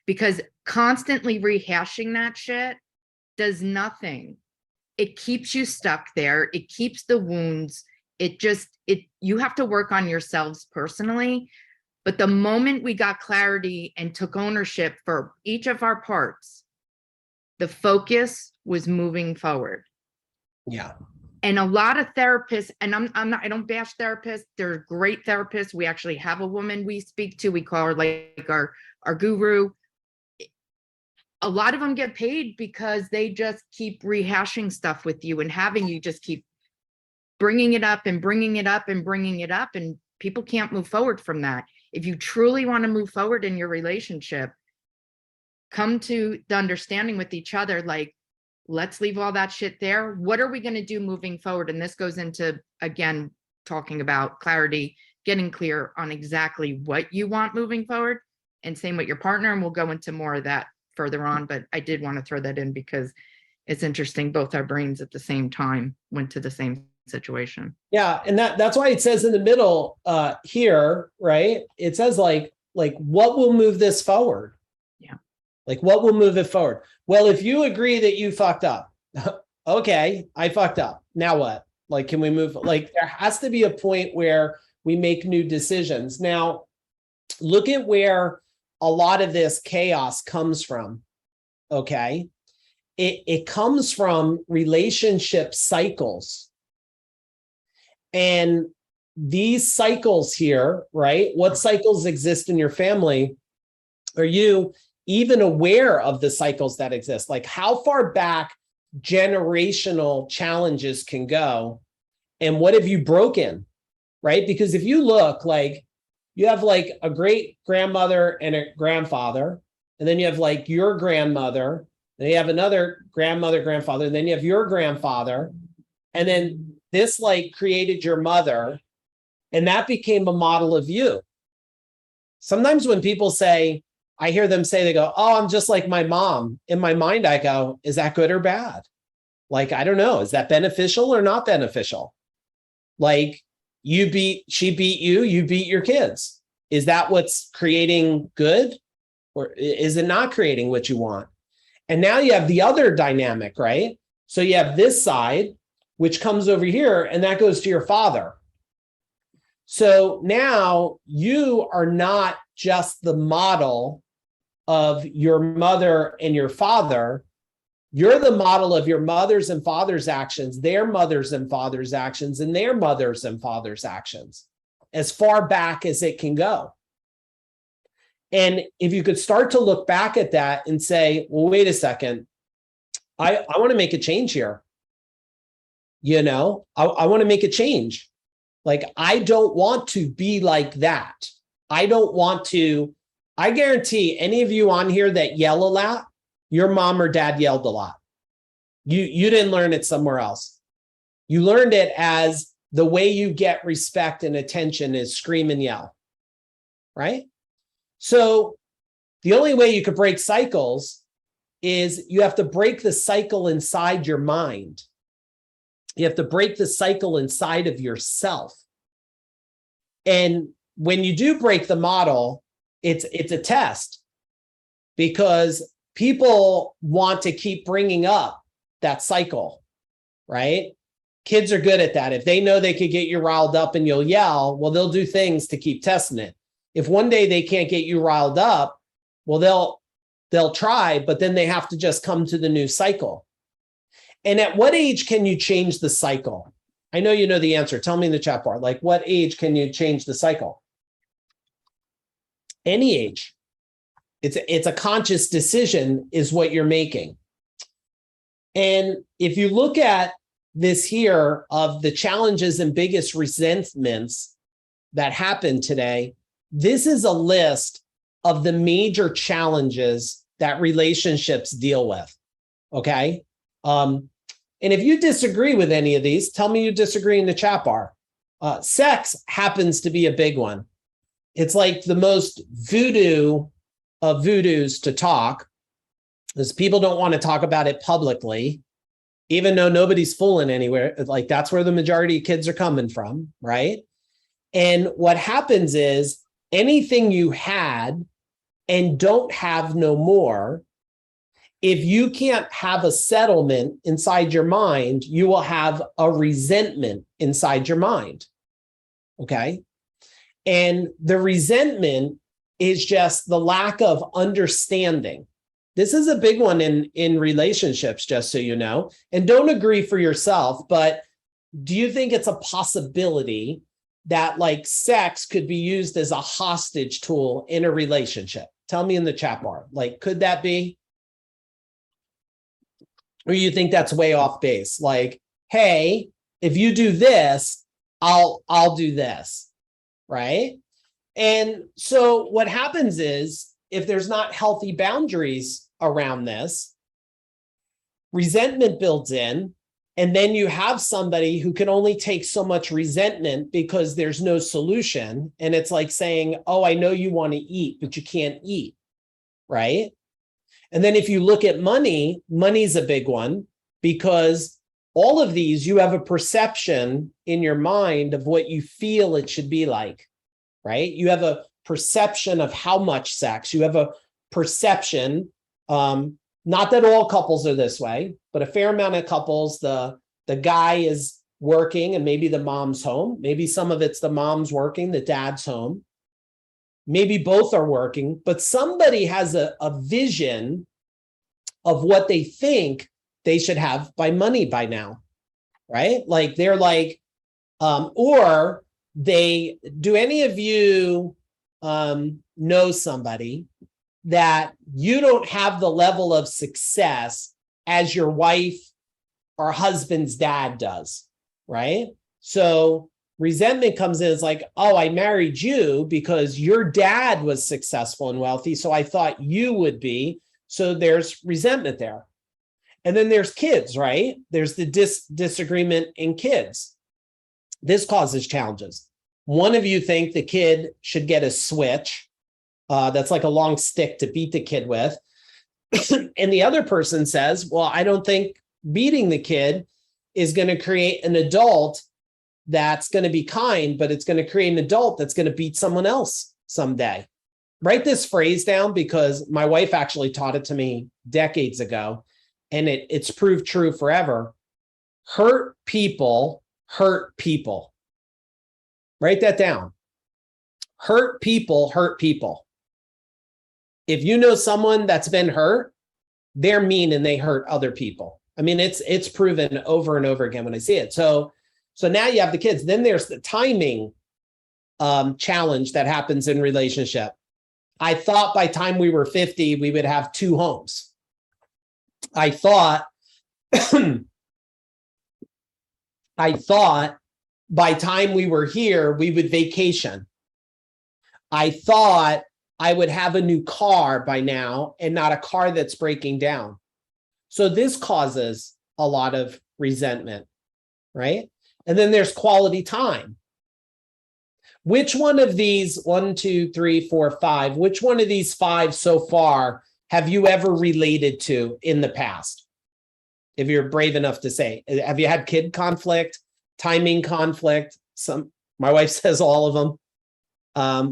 S2: because constantly rehashing that shit does nothing. It keeps you stuck there. It keeps the wounds. You have to work on yourselves personally. But the moment we got clarity and took ownership for each of our parts, the focus was moving forward.
S7: Yeah.
S2: And a lot of therapists, and I don't bash therapists. They're great therapists. We actually have a woman we speak to. We call her like our guru. A lot of them get paid because they just keep rehashing stuff with you and having you just keep bringing it up and bringing it up and bringing it up. And people can't move forward from that. If you truly want to move forward in your relationship, come to the understanding with each other, like, let's leave all that shit there. What are we going to do moving forward? And this goes into, again, talking about clarity, getting clear on exactly what you want moving forward, and same with your partner. And we'll go into more of that further on, but I did want to throw that in because it's interesting. Both our brains at the same time went to the same situation.
S7: Yeah. And that's why it says in the middle here, right? It says like what will move this forward?
S2: Yeah.
S7: Like what will move it forward? Well, if you agree that you fucked up, okay, I fucked up. Now what? Like, can we move? Like, there has to be a point where we make new decisions. Now, look at where a lot of this chaos comes from. Okay. It comes from relationship cycles. And these cycles here, right? What cycles exist in your family? Are you even aware of the cycles that exist? Like, how far back generational challenges can go? And what have you broken, right? Because if you look, like, you have like a great grandmother and a grandfather, and then you have like your grandmother, and you have another grandmother, grandfather, and then you have your grandfather, and then this like created your mother, and that became a model of you. Sometimes when people say, I hear them say, they go, oh, I'm just like my mom. In my mind, I go, is that good or bad? Like, I don't know. Is that beneficial or not beneficial? Like, she beat you, you beat your kids. Is that what's creating good? Or is it not creating what you want? And now you have the other dynamic, right? So you have this side, which comes over here, and that goes to your father. So now you are not just the model of your mother and your father. You're the model of your mother's and father's actions, their mothers and fathers' actions, and their mothers and fathers' actions, as far back as it can go. And if you could start to look back at that and say, well, wait a second, I want to make a change here. You know, I want to make a change. Like, I don't want to be like that. I guarantee any of you on here that yell a lot, your mom or dad yelled a lot. You didn't learn it somewhere else. You learned it as the way you get respect and attention is scream and yell, right? So the only way you could break cycles is you have to break the cycle inside your mind. You have to break the cycle inside of yourself. And when you do break the model, it's a test, because people want to keep bringing up that cycle, right? Kids are good at that. If they know they could get you riled up and you'll yell, well, they'll do things to keep testing it. If one day they can't get you riled up, well, they'll try, but then they have to just come to the new cycle. And at what age can you change the cycle? I know you know the answer. Tell me in the chat bar, like, what age can you change the cycle? Any age. It's a conscious decision is what you're making. And if you look at this here of the challenges and biggest resentments that happen today, this is a list of the major challenges that relationships deal with, okay? And if you disagree with any of these, tell me you disagree in the chat bar. Sex happens to be a big one. It's like the most voodoo of voodoos to talk, because people don't want to talk about it publicly, even though nobody's fooling anywhere. Like, that's where the majority of kids are coming from, right? And what happens is anything you had and don't have no more, if you can't have a settlement inside your mind, you will have a resentment inside your mind, okay? And the resentment is just the lack of understanding. This is a big one in relationships, just so you know. And don't agree for yourself, but do you think it's a possibility that like sex could be used as a hostage tool in a relationship? Tell me in the chat bar. Like, could that be? Or you think that's way off base? Like, hey, if you do this, I'll do this, right? And so what happens is, if there's not healthy boundaries around this, resentment builds in, and then you have somebody who can only take so much resentment because there's no solution. And it's like saying, oh, I know you want to eat, but you can't eat, right? And then if you look at money, money's a big one, because all of these, you have a perception in your mind of what you feel it should be like, right? You have a perception of how much sex. You have a perception, not that all couples are this way, but a fair amount of couples, the guy is working and maybe the mom's home. Maybe some of it's the mom's working, the dad's home. Maybe both are working, but somebody has a vision of what they think they should have by money by now, right? Like they're like, or they, do any of you know somebody that you don't have the level of success as your wife or husband's dad does, right? So resentment comes in, it's like, oh, I married you because your dad was successful and wealthy, so I thought you would be. So there's resentment there. And then there's kids, right? There's the disagreement in kids. This causes challenges. One of you think the kid should get a switch. That's like a long stick to beat the kid with. And the other person says, well, I don't think beating the kid is going to create an adult that's going to be kind, but it's going to create an adult that's going to beat someone else someday. Write this phrase down, because my wife actually taught it to me decades ago, and it's proved true forever. Hurt people hurt people. Write that down. Hurt people hurt people. If you know someone that's been hurt, they're mean and they hurt other people. I mean, it's proven over and over again when I see it. So now you have the kids. Then there's the timing challenge that happens in relationship. I thought by time we were 50, we would have 2 homes. I thought by time we were here, we would vacation. I thought I would have a new car by now and not a car that's breaking down. So this causes a lot of resentment, right? And then there's quality time. Which one of these, 1, 2, 3, 4, 5, which one of these 5 so far have you ever related to in the past? If you're brave enough to say, have you had kid conflict, timing conflict? My wife says all of them.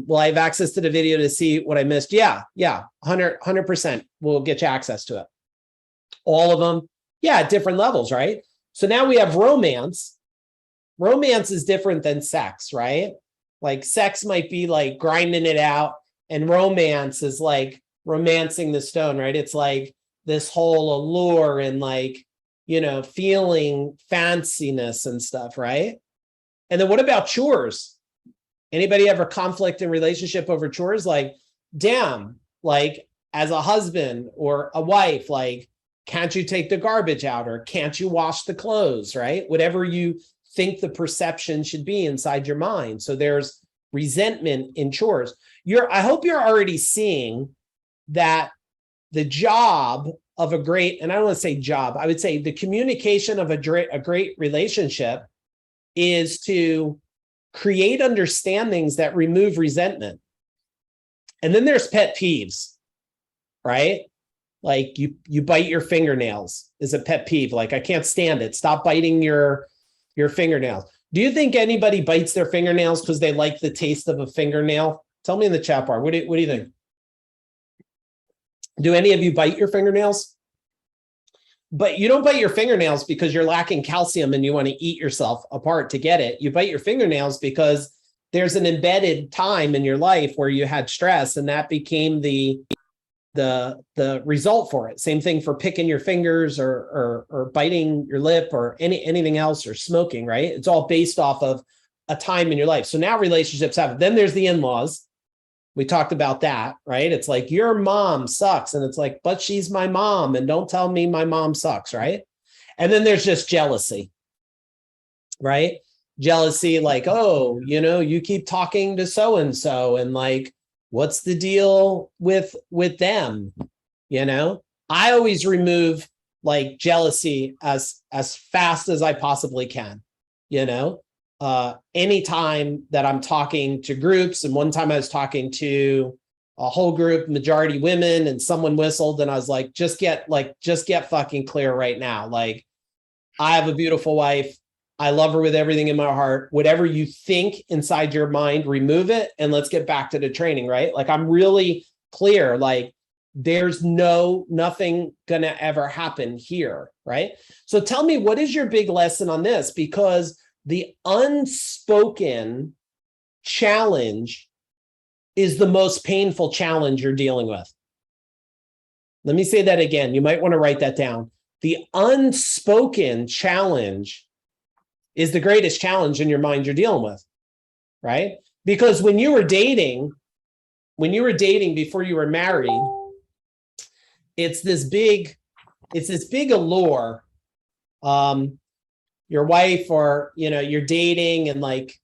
S7: Will I have access to the video to see what I missed? Yeah, 100%. We'll get you access to it. All of them. Yeah, at different levels, right? So now we have romance. Romance is different than sex, right? Like sex might be like grinding it out, and romance is like romancing the stone, right? It's like this whole allure and like, feeling fanciness and stuff, right? And then what about chores? Anybody ever conflict in relationship over chores? Like, damn, like as a husband or a wife, like, can't you take the garbage out, or can't you wash the clothes, right? Whatever you think the perception should be inside your mind. So there's resentment in chores. I hope you're already seeing that the job of a great, and I don't want to say job, I would say the communication of a great relationship is to create understandings that remove resentment. And then there's pet peeves, right? Like you bite your fingernails is a pet peeve. Like, I can't stand it. Stop biting your fingernails. Do you think anybody bites their fingernails because they like the taste of a fingernail? Tell me in the chat bar. What do you think? Do any of you bite your fingernails? But you don't bite your fingernails because you're lacking calcium and you want to eat yourself apart to get it. You bite your fingernails because there's an embedded time in your life where you had stress, and that became the the result for it. Same thing for picking your fingers or biting your lip or anything else, or smoking, right? It's all based off of a time in your life. So now relationships happen. Then there's the in-laws. We talked about that, right? It's like, your mom sucks. And it's like, but she's my mom, and don't tell me my mom sucks, right? And then there's just jealousy, right? Jealousy, like, oh, you keep talking to so-and-so, and like, what's the deal with them? I always remove like jealousy as fast as I possibly can. Anytime that I'm talking to groups, and one time I was talking to a whole group, majority women, and someone whistled, and I was like, just get fucking clear right now. Like, I have a beautiful wife. I love her with everything in my heart. Whatever you think inside your mind, remove it, and let's get back to the training, right? Like, I'm really clear, like, there's nothing gonna ever happen here, right? So tell me, what is your big lesson on this? Because the unspoken challenge is the most painful challenge you're dealing with. Let me say that again. You might want to write that down. The unspoken challenge is the greatest challenge in your mind you're dealing with, right? Because when you were dating before you were married, it's this big allure. Your wife, or you're dating, and like,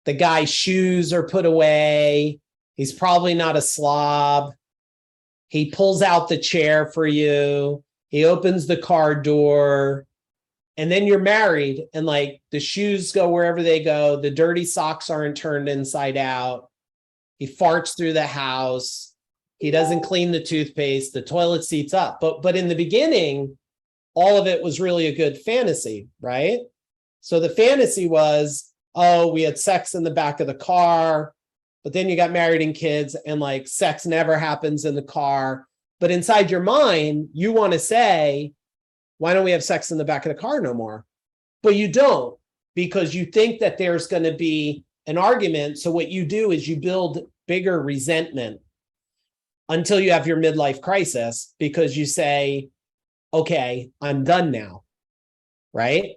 S7: the guy's shoes are put away. He's probably not a slob. He pulls out the chair for you. He opens the car door. And then you're married, and like, the shoes go wherever they go. The dirty socks aren't turned inside out. He farts through the house. He doesn't clean the toothpaste. The toilet seat's up. But in the beginning, all of it was really a good fantasy, right? So the fantasy was, oh, we had sex in the back of the car, but then you got married and kids, and like, sex never happens in the car. But inside your mind, you want to say, why don't we have sex in the back of the car no more? But you don't, because you think that there's going to be an argument. So what you do is you build bigger resentment until you have your midlife crisis, because you say, okay, I'm done now, right?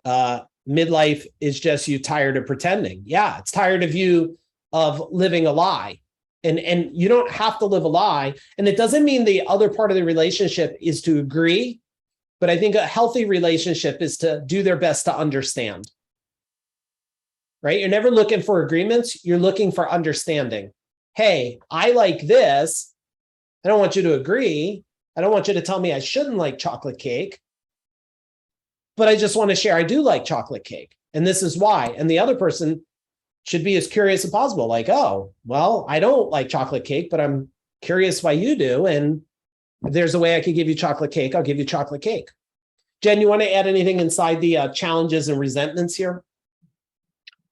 S7: Midlife is just you tired of pretending. Yeah, it's tired of you of living a lie. And you don't have to live a lie. And it doesn't mean the other part of the relationship is to agree. But I think a healthy relationship is to do their best to understand, right? You're never looking for agreements. You're looking for understanding. Hey, I like this. I don't want you to agree. I don't want you to tell me I shouldn't like chocolate cake, but I just want to share I do like chocolate cake, and this is why. And the other person should be as curious as possible. Like, oh, well, I don't like chocolate cake, but I'm curious why you do. And if there's a way I could give you chocolate cake, I'll give you chocolate cake. Jen, you want to add anything inside the challenges and resentments here?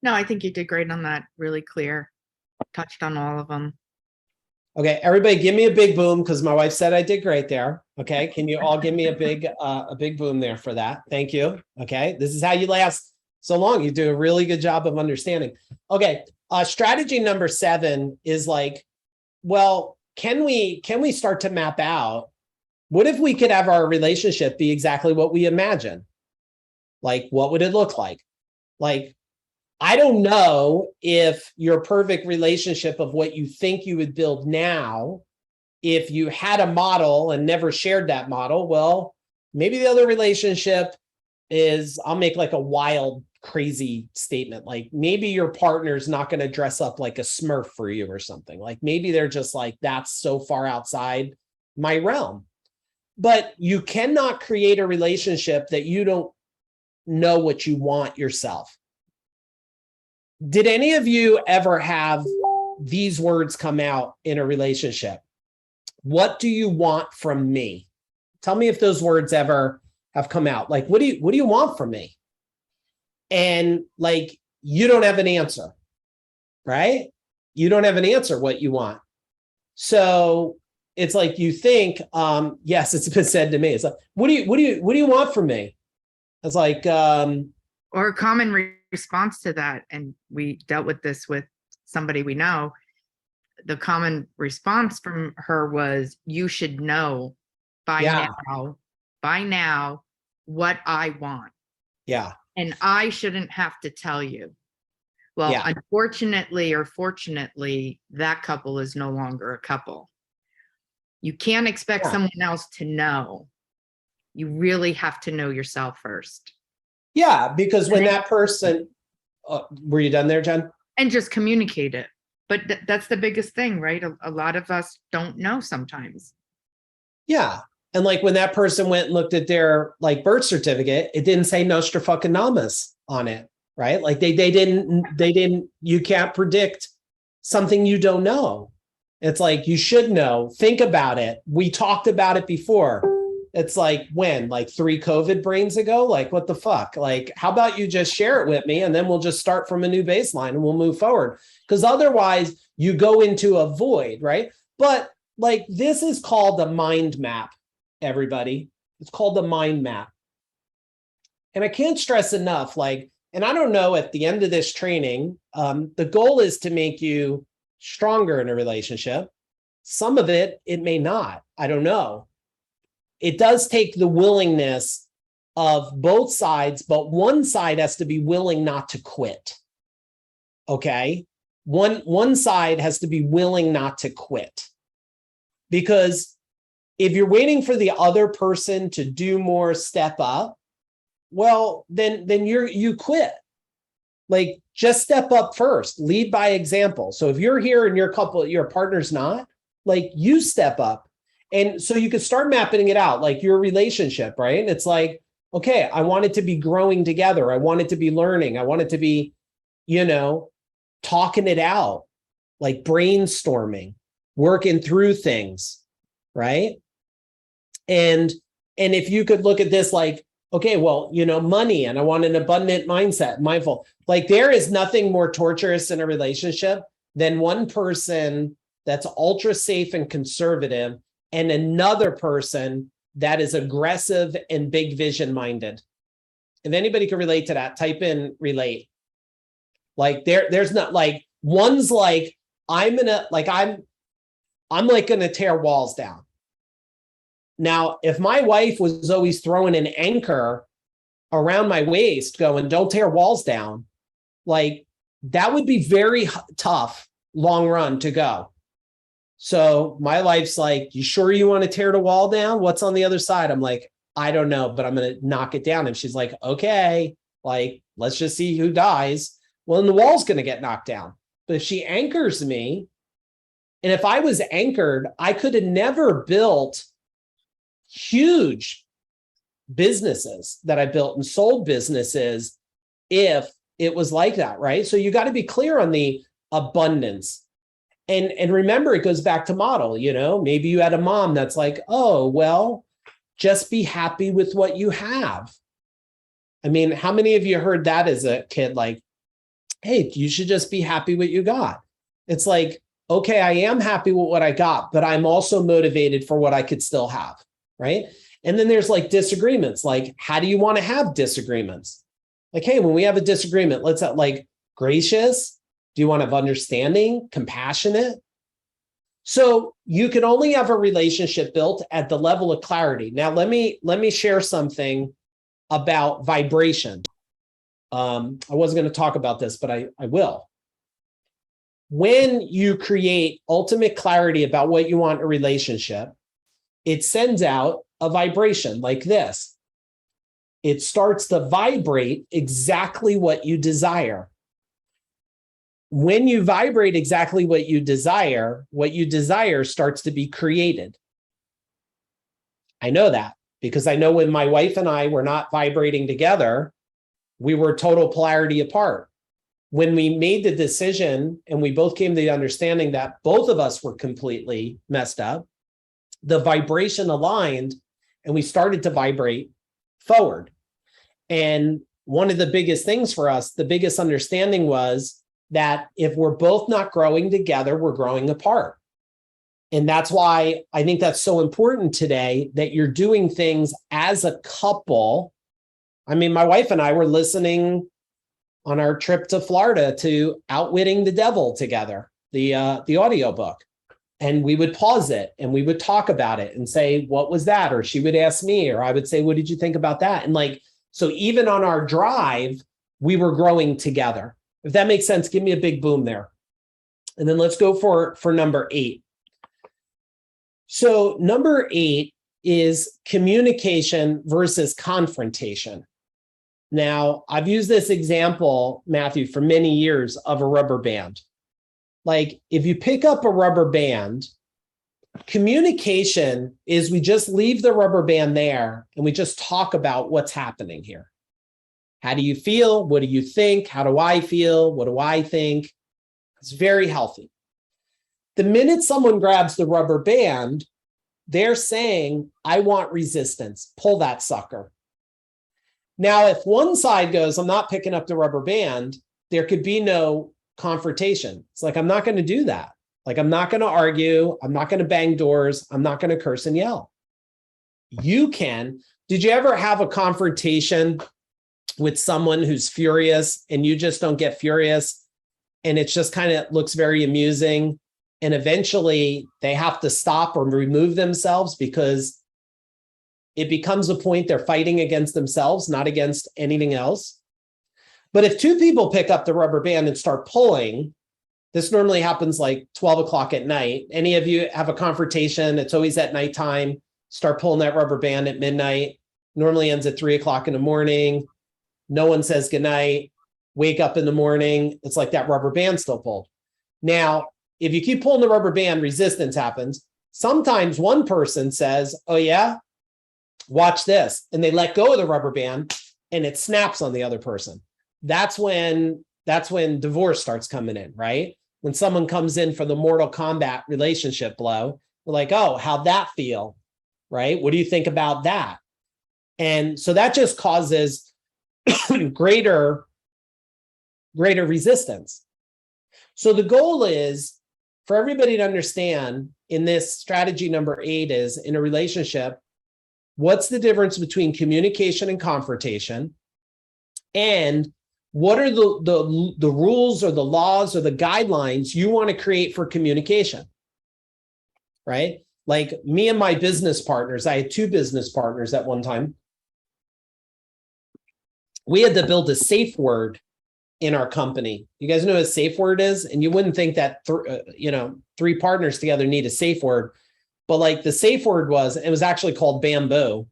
S2: No, I think you did great on that. Really clear. Touched on all of them.
S7: Okay, everybody give me a big boom, because my wife said I did great there. Okay, can you all give me a big boom there for that? Thank you. Okay, this is how you last so long. You do a really good job of understanding. Okay, strategy number 7 is like, well, can we start to map out, what if we could have our relationship be exactly what we imagine? Like, what would it look like? Like, I don't know if your perfect relationship of what you think you would build now, if you had a model and never shared that model, well, maybe the other relationship is, I'll make like a wild, crazy statement. Like, maybe your partner's not going to dress up like a Smurf for you or something. Like, maybe they're just like, that's so far outside my realm. But you cannot create a relationship that you don't know what you want yourself. Did any of you ever have these words come out in a relationship? What do you want from me? Tell me if those words ever have come out. Like, what do you want from me? And like, you don't have an answer, right? You don't have an answer what you want. So it's like, you think, yes, it's been said to me. It's like, what do you want from me? It's like,
S2: Or a common response to that, and we dealt with this with somebody we know. the common response from her was, you should know by now what I want.
S7: Yeah.
S2: And I shouldn't have to tell you. Well,
S7: Yeah.
S2: unfortunately or fortunately, that couple is no longer a couple. You can't expect someone else to know. You really have to know yourself first.
S7: Yeah, because when that person, were you done there, Jen?
S2: And just communicate it. But that's the biggest thing, right? A lot of us don't know sometimes. Yeah.
S7: And like when that person went and looked at their like birth certificate, it didn't say Nostradamus on it, right? Like they didn't, you can't predict something you don't know. It's like, you should know, think about it. We talked about it before. It's like when, like 3 COVID brains ago, like what the fuck? Like, how about you just share it with me and then we'll just start from a new baseline and we'll move forward. Because otherwise you go into a void, right? But like, this is called the mind map, everybody. It's called the mind map. And I can't stress enough, like, and I don't know, at the end of this training, the goal is to make you stronger in a relationship. Some of it may not, I don't know. It does take the willingness of both sides, but one side has to be willing not to quit. Okay? One side has to be willing not to quit. Because if you're waiting for the other person to do more, step up, well, then you quit. Like, just step up first, lead by example. So if you're here and your partner's not, like, you step up. And so you could start mapping it out, like your relationship, right? It's like, okay, I want it to be growing together. I want it to be learning. I want it to be, talking it out, like brainstorming, working through things, right? And if you could look at this like, okay, well, money, and I want an abundant mindset, mindful. Like, there is nothing more torturous in a relationship than one person that's ultra safe and conservative and another person that is aggressive and big vision minded. If anybody can relate to that, type in relate. Like, there's not, like, one's like, I'm like gonna tear walls down. Now, if my wife was always throwing an anchor around my waist going, don't tear walls down, like, that would be very tough, long run to go. So my wife's like, you sure you want to tear the wall down? What's on the other side? I'm like, I don't know, but I'm going to knock it down. And she's like, okay, like, let's just see who dies. Well, then the wall's going to get knocked down. But if she anchors me, and if I was anchored, I could have never built huge businesses that I built and sold businesses if it was like that, right? So you got to be clear on the abundance. And remember, it goes back to model, maybe you had a mom that's like, oh, well, just be happy with what you have. I mean, how many of you heard that as a kid? Like, hey, you should just be happy with what you got. It's like, okay, I am happy with what I got, but I'm also motivated for what I could still have, right? And then there's like disagreements. Like, how do you want to have disagreements? Like, hey, when we have a disagreement, let's have, like, gracious. Do you want to have understanding, compassionate? So you can only have a relationship built at the level of clarity. Now, let me share something about vibration. I wasn't going to talk about this, but I will. When you create ultimate clarity about what you want in a relationship, it sends out a vibration like this. It starts to vibrate exactly what you desire. When you vibrate exactly what you desire starts to be created. I know that because I know when my wife and I were not vibrating together, we were total polarity apart. When we made the decision and we both came to the understanding that both of us were completely messed up, the vibration aligned and we started to vibrate forward. And one of the biggest things for us, the biggest understanding was that if we're both not growing together, we're growing apart. And that's why I think that's so important today, that you're doing things as a couple. I mean, my wife and I were listening on our trip to Florida to Outwitting the Devil together. the audiobook. And we would pause it and we would talk about it and say, what was that? Or she would ask me, or I would say, what did you think about that? And like, so even on our drive, we were growing together. If that makes sense, give me a big boom there. And then let's go for number 8. So number 8 is communication versus confrontation. Now, I've used this example, Matthew, for many years of a rubber band. Like if you pick up a rubber band, communication is we just leave the rubber band there and we just talk about what's happening here. How do you feel? What do you think? How do I feel? What do I think? It's very healthy. The minute someone grabs the rubber band, they're saying, I want resistance. Pull that sucker. Now, if one side goes, I'm not picking up the rubber band, there could be no confrontation. It's like, I'm not going to do that. Like, I'm not going to argue. I'm not going to bang doors. I'm not going to curse and yell. You can. Did you ever have a confrontation with someone who's furious and you just don't get furious? And it's just kind of looks very amusing. And eventually they have to stop or remove themselves because it becomes a point they're fighting against themselves, not against anything else. But if two people pick up the rubber band and start pulling, this normally happens like 12 o'clock at night. Any of you have a confrontation, it's always at nighttime, start pulling that rubber band at midnight, normally ends at 3 o'clock in the morning. No one says goodnight, wake up in the morning, it's like that rubber band still pulled. Now, if you keep pulling the rubber band, resistance happens. Sometimes one person says, oh yeah, watch this. And they let go of the rubber band and it snaps on the other person. That's when divorce starts coming in, right? When someone comes in for the Mortal Kombat relationship blow, we're like, oh, how'd that feel, right? What do you think about that? And so that just causes greater resistance. So the goal is for everybody to understand in this strategy number 8 is in a relationship, what's the difference between communication and confrontation? And what are the rules or the laws or the guidelines you want to create for communication, right? Like me and my business partners, I had 2 business partners at one time. We had to build a safe word in our company. You guys know what a safe word is? And you wouldn't think that 3 partners together need a safe word. But like the safe word was, it was actually called bamboo,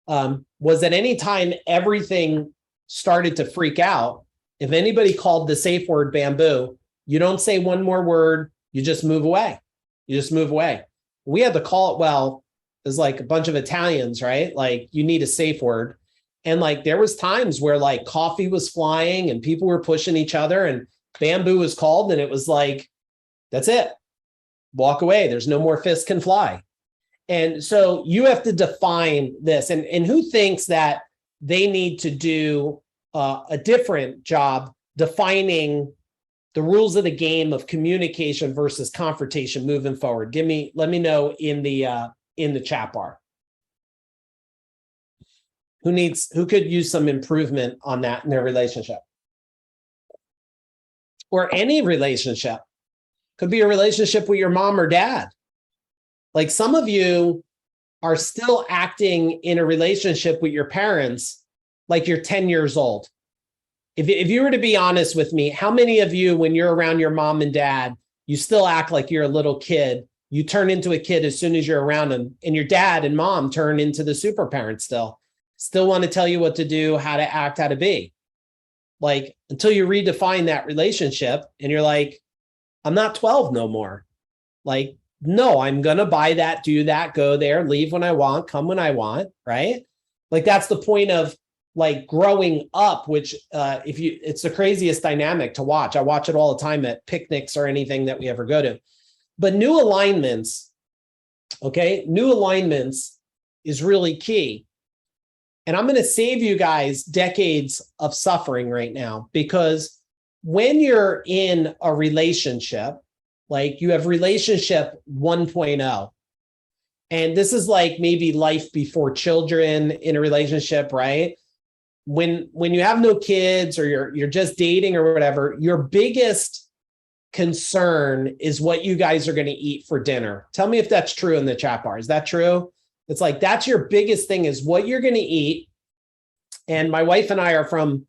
S7: was that anytime everything started to freak out, if anybody called the safe word bamboo, you don't say one more word, you just move away. You just move away. We had to call it, well, there's like a bunch of Italians, right? Like you need a safe word. And like there was times where like coffee was flying and people were pushing each other and bamboo was called and it was like, that's it. Walk away. There's no more fists can fly. And so you have to define this. And who thinks that they need to do a different job defining the rules of the game of communication versus confrontation moving forward? Let me know in the chat bar. Who could use some improvement on that in their relationship? Or any relationship. Could be a relationship with your mom or dad. Like some of you are still acting in a relationship with your parents like you're 10 years old. If you were to be honest with me, how many of you, when you're around your mom and dad, you still act like you're a little kid? You turn into a kid as soon as you're around them, and your dad and mom turn into the super parent still want to tell you what to do, how to act, how to be. Like until you redefine that relationship and you're like, I'm not 12 no more. Like, no, I'm going to buy that, do that, go there, leave when I want, come when I want, right? Like that's the point of like growing up, which it's the craziest dynamic to watch. I watch it all the time at picnics or anything that we ever go to. But new alignments is really key. And I'm going to save you guys decades of suffering right now, because when you're in a relationship, like you have relationship 1.0, and this is like maybe life before children in a relationship, right? When you have no kids or you're just dating or whatever, your biggest concern is what you guys are going to eat for dinner. Tell me if that's true in the chat bar. Is that true? It's like, that's your biggest thing, is what you're going to eat. And my wife and I are from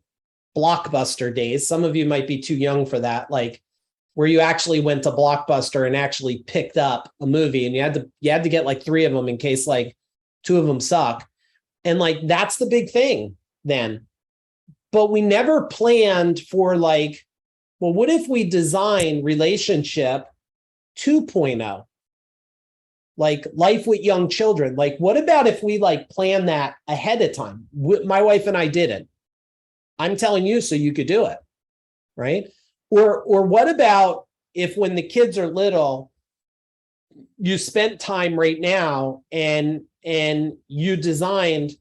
S7: Blockbuster days. Some of you might be too young for that. Like, where you actually went to Blockbuster and actually picked up a movie, and you had to get like 3 of them in case like 2 of them suck. And like, that's the big thing then. But we never planned for like, well, what if we design relationship 2.0? Like life with young children. Like, what about if we like plan that ahead of time? My wife and I didn't. I'm telling you so you could do it, right? Or what about if, when the kids are little, you spent time right now and you designed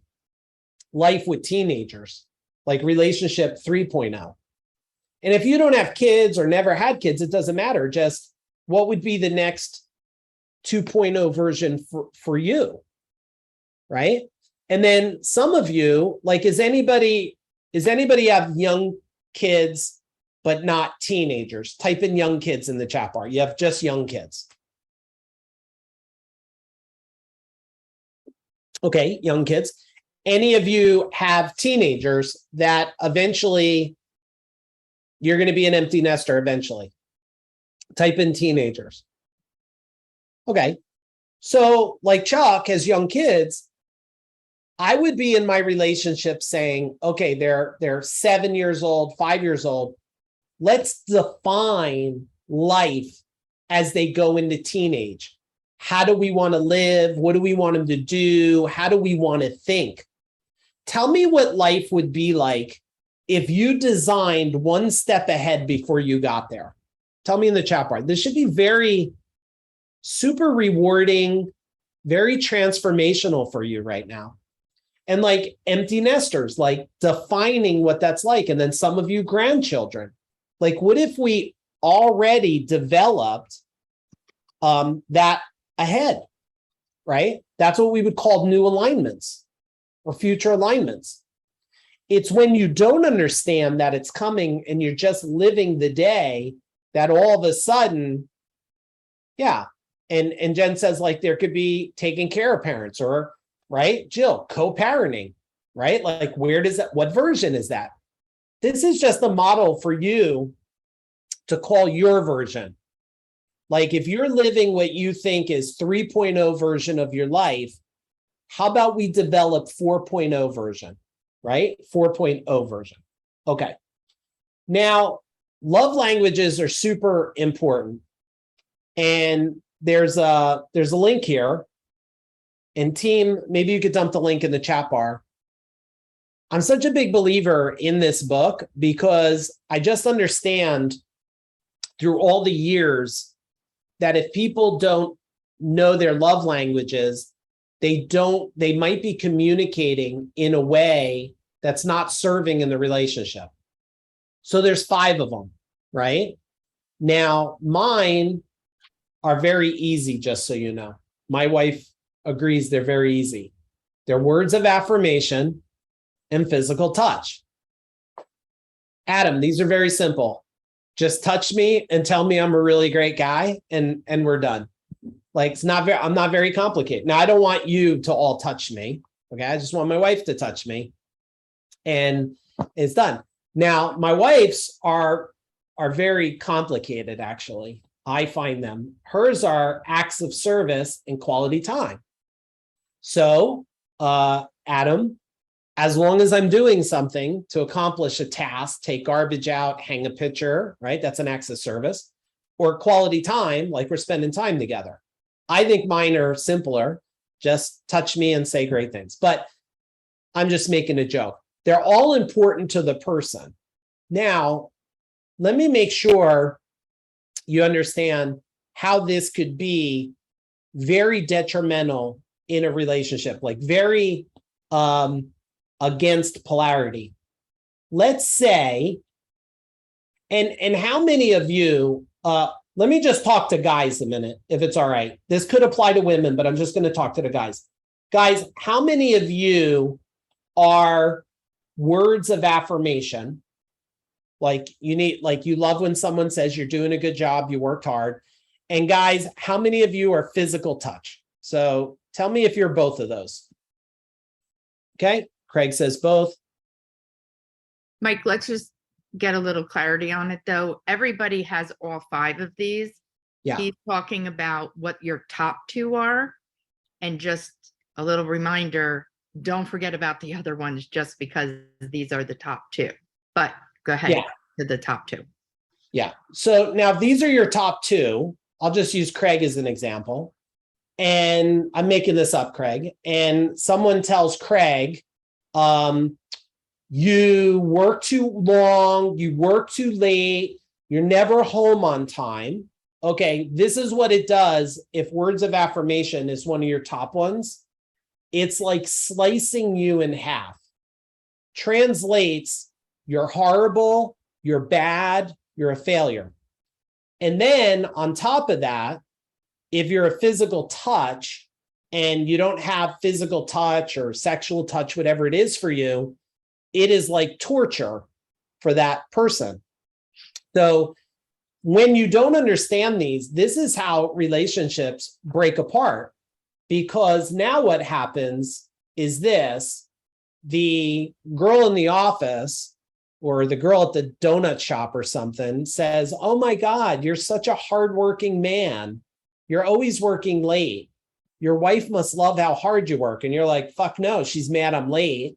S7: life with teenagers, like relationship 3.0. And if you don't have kids or never had kids, it doesn't matter. Just what would be the next 2.0 version for you, right? And then some of you, like, does anybody have young kids but not teenagers? Type in young kids in the chat bar. You have just young kids. Okay, young kids. Any of you have teenagers that eventually you're going to be an empty nester eventually? Type in teenagers. Okay. So like Chuck has young kids, I would be in my relationship saying, okay, they're 7 years old, 5 years old. Let's define life as they go into teenage. How do we want to live? What do we want them to do? How do we want to think? Tell me what life would be like if you designed one step ahead before you got there. Tell me in the chat bar. This should be very super rewarding, very transformational for you right now. And like empty nesters, like defining what that's like. And then some of you grandchildren. Like, what if we already developed that ahead, right? That's what we would call new alignments or future alignments. It's when you don't understand that it's coming and you're just living the day that all of a sudden, yeah. And Jen says, like, there could be taking care of parents, or, right, Jill, co-parenting, right? Like, where does that, what version is that? This is just a model for you to call your version. Like, if you're living what you think is 3.0 version of your life, how about we develop 4.0 version, right? 4.0 version. Okay. Now, love languages are super important. And there's a link here. And team, maybe you could dump the link in the chat bar. I'm such a big believer in this book because I just understand through all the years that if people don't know their love languages, they might be communicating in a way that's not serving in the relationship. So there's 5 of them, right? Now, mine are very easy, just so you know. My wife agrees they're very easy. They're words of affirmation and physical touch. Adam, these are very simple. Just touch me and tell me I'm a really great guy, and we're done. Like, I'm not very complicated. Now, I don't want you to all touch me. Okay. I just want my wife to touch me, and it's done. Now, my wife's are very complicated, actually. I find them. Hers are acts of service and quality time. So, Adam, as long as I'm doing something to accomplish a task, take garbage out, hang a picture, right? That's an act of service. Or quality time, like we're spending time together. I think mine are simpler. Just touch me and say great things. But I'm just making a joke. They're all important to the person. Now, let me make sure you understand how this could be very detrimental in a relationship, like very against polarity. Let's say, and how many of you, let me just talk to guys a minute, if it's all right. This could apply to women, but I'm just going to talk to the guys. Guys, how many of you are words of affirmation Like you love when someone says you're doing a good job, you worked hard. And guys, how many of you are physical touch? So tell me if you're both of those. Okay. Craig says both.
S2: Mike, let's just get a little clarity on it though. Everybody has all 5 of these.
S7: Yeah.
S2: He's talking about what your top 2 are. And just a little reminder, don't forget about the other ones just because these are the top 2. But go ahead to the top 2.
S7: Yeah. So now these are your top 2. I'll just use Craig as an example. And I'm making this up, Craig. And someone tells Craig, you work too long, you work too late, you're never home on time. Okay, this is what it does if words of affirmation is one of your top ones. It's like slicing you in half. Translates, you're horrible, you're bad, you're a failure. And then on top of that, if you're a physical touch and you don't have physical touch or sexual touch, whatever it is for you, it is like torture for that person. So when you don't understand these, this is how relationships break apart. Because now what happens is this: the girl in the office or the girl at the donut shop or something says, oh my God, you're such a hardworking man. You're always working late. Your wife must love how hard you work. And you're like, fuck no, she's mad I'm late.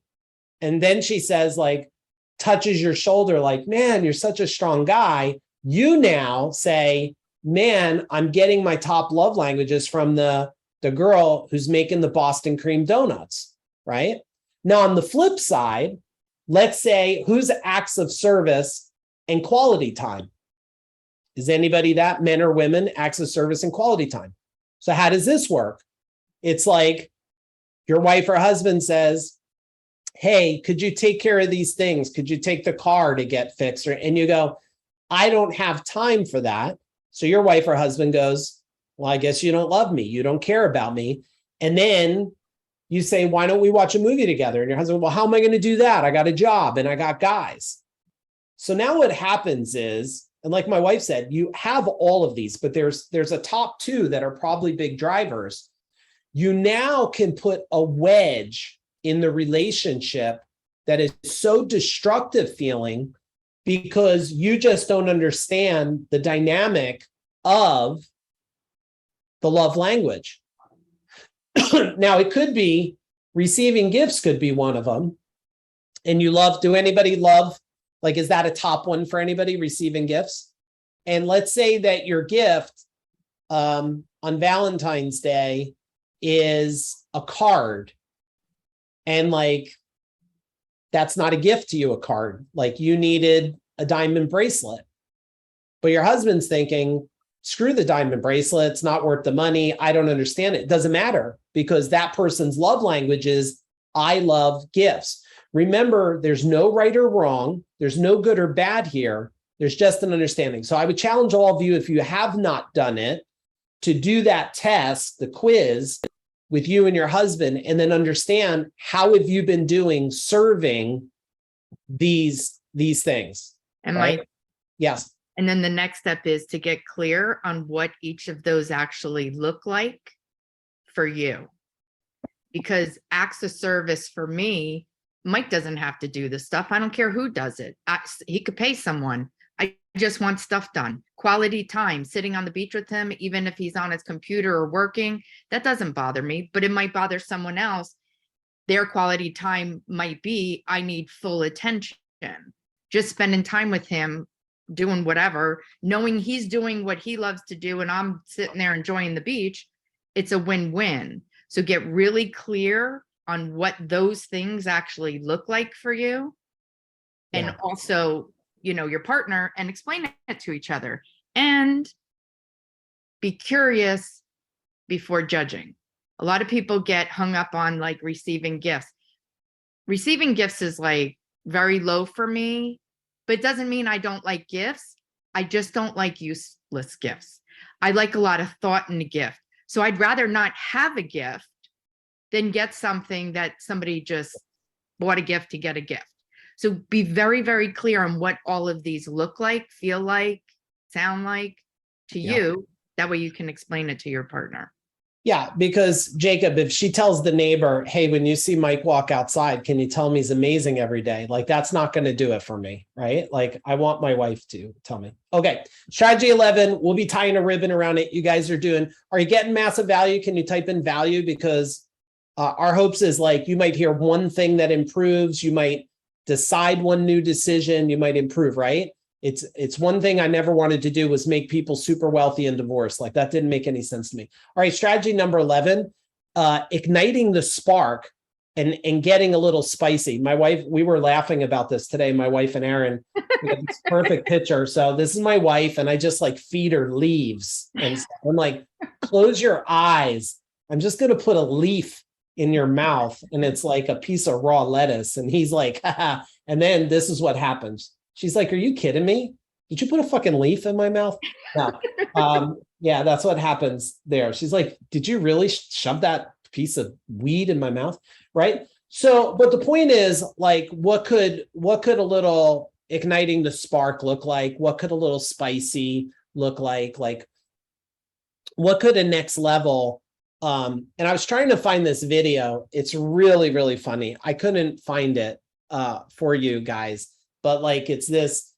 S7: And then she says, like, touches your shoulder like, man, you're such a strong guy. You now say, man, I'm getting my top love languages from the girl who's making the Boston cream donuts, right? Now, on the flip side, let's say who's acts of service and quality time? Is anybody that? Men or women? Acts of service and quality time. So how does this work? It's like your wife or husband says, hey, could you take care of these things? Could you take the car to get fixed? And you go, I don't have time for that. So your wife or husband goes, well, I guess you don't love me. You don't care about me. And then you say, why don't we watch a movie together? And your husband, well, how am I going to do that? I got a job and I got guys. So now what happens is, and like my wife said, you have all of these, but there's a top 2 that are probably big drivers. You now can put a wedge in the relationship that is so destructive feeling because you just don't understand the dynamic of the love language. Now, it could be receiving gifts could be one of them. And you love, do anybody love, like, is that a top one for anybody, receiving gifts? And let's say that your gift on Valentine's Day is a card. And like, that's not a gift to you, a card. Like, you needed a diamond bracelet. But your husband's thinking, screw the diamond bracelet. It's not worth the money. I don't understand it. It doesn't matter because that person's love language is, I love gifts. Remember, there's no right or wrong. There's no good or bad here. There's just an understanding. So I would challenge all of you, if you have not done it, to do that test, the quiz, with you and your husband, and then understand how have you been doing serving these things.
S2: And
S7: right?
S2: Mike,
S7: Yes.
S2: and then the next step is to get clear on what each of those actually look like for you. Because acts of service for me, Mike doesn't have to do the stuff. I don't care who does it. He could pay someone. I just want stuff done. Quality time, sitting on the beach with him, even if he's on his computer or working, that doesn't bother me, but it might bother someone else. Their quality time might be, I need full attention. Just spending time with him, doing whatever, knowing he's doing what he loves to do and I'm sitting there enjoying the beach, it's a win-win. So get really clear on what those things actually look like for you. And
S7: Yeah.
S2: also, your partner, and explain it to each other, and be curious before judging. A lot of people get hung up on like receiving gifts. Receiving gifts is like very low for me, but it doesn't mean I don't like gifts. I just don't like useless gifts. I like a lot of thought in a gift. So I'd rather not have a gift than get something that somebody just bought a gift to get a gift. So be very, very clear on what all of these look like, feel like, sound like to you. That way you can explain it to your partner.
S7: Yeah, because Jacob, if she tells the neighbor, hey, when you see Mike walk outside, can you tell him he's amazing every day? Like, that's not going to do it for me, right? Like, I want my wife to tell me. Okay, strategy 11, we'll be tying a ribbon around it. You guys are you getting massive value? Can you type in value? Because our hopes is like, you might hear one thing that improves. You might decide one new decision. You might improve, right? It's one thing I never wanted to do was make people super wealthy and divorced. Like, that didn't make any sense to me. All right, strategy number 11, igniting the spark and getting a little spicy. My wife, we were laughing about this today, my wife and Aaron, we have this perfect picture. So this is my wife, and I just like feed her leaves. And I'm like, close your eyes. I'm just going to put a leaf in your mouth, and it's like a piece of raw lettuce. And he's like, haha. And then this is what happens. She's like, are you kidding me? Did you put a fucking leaf in my mouth? No. Yeah, that's what happens there. She's like, did you really shove that piece of weed in my mouth? Right. So, but the point is, like, what could a little igniting the spark look like? What could a little spicy look like? Like, what could a next level? And I was trying to find this video. It's really, really funny. I couldn't find it for you guys. But like, it's this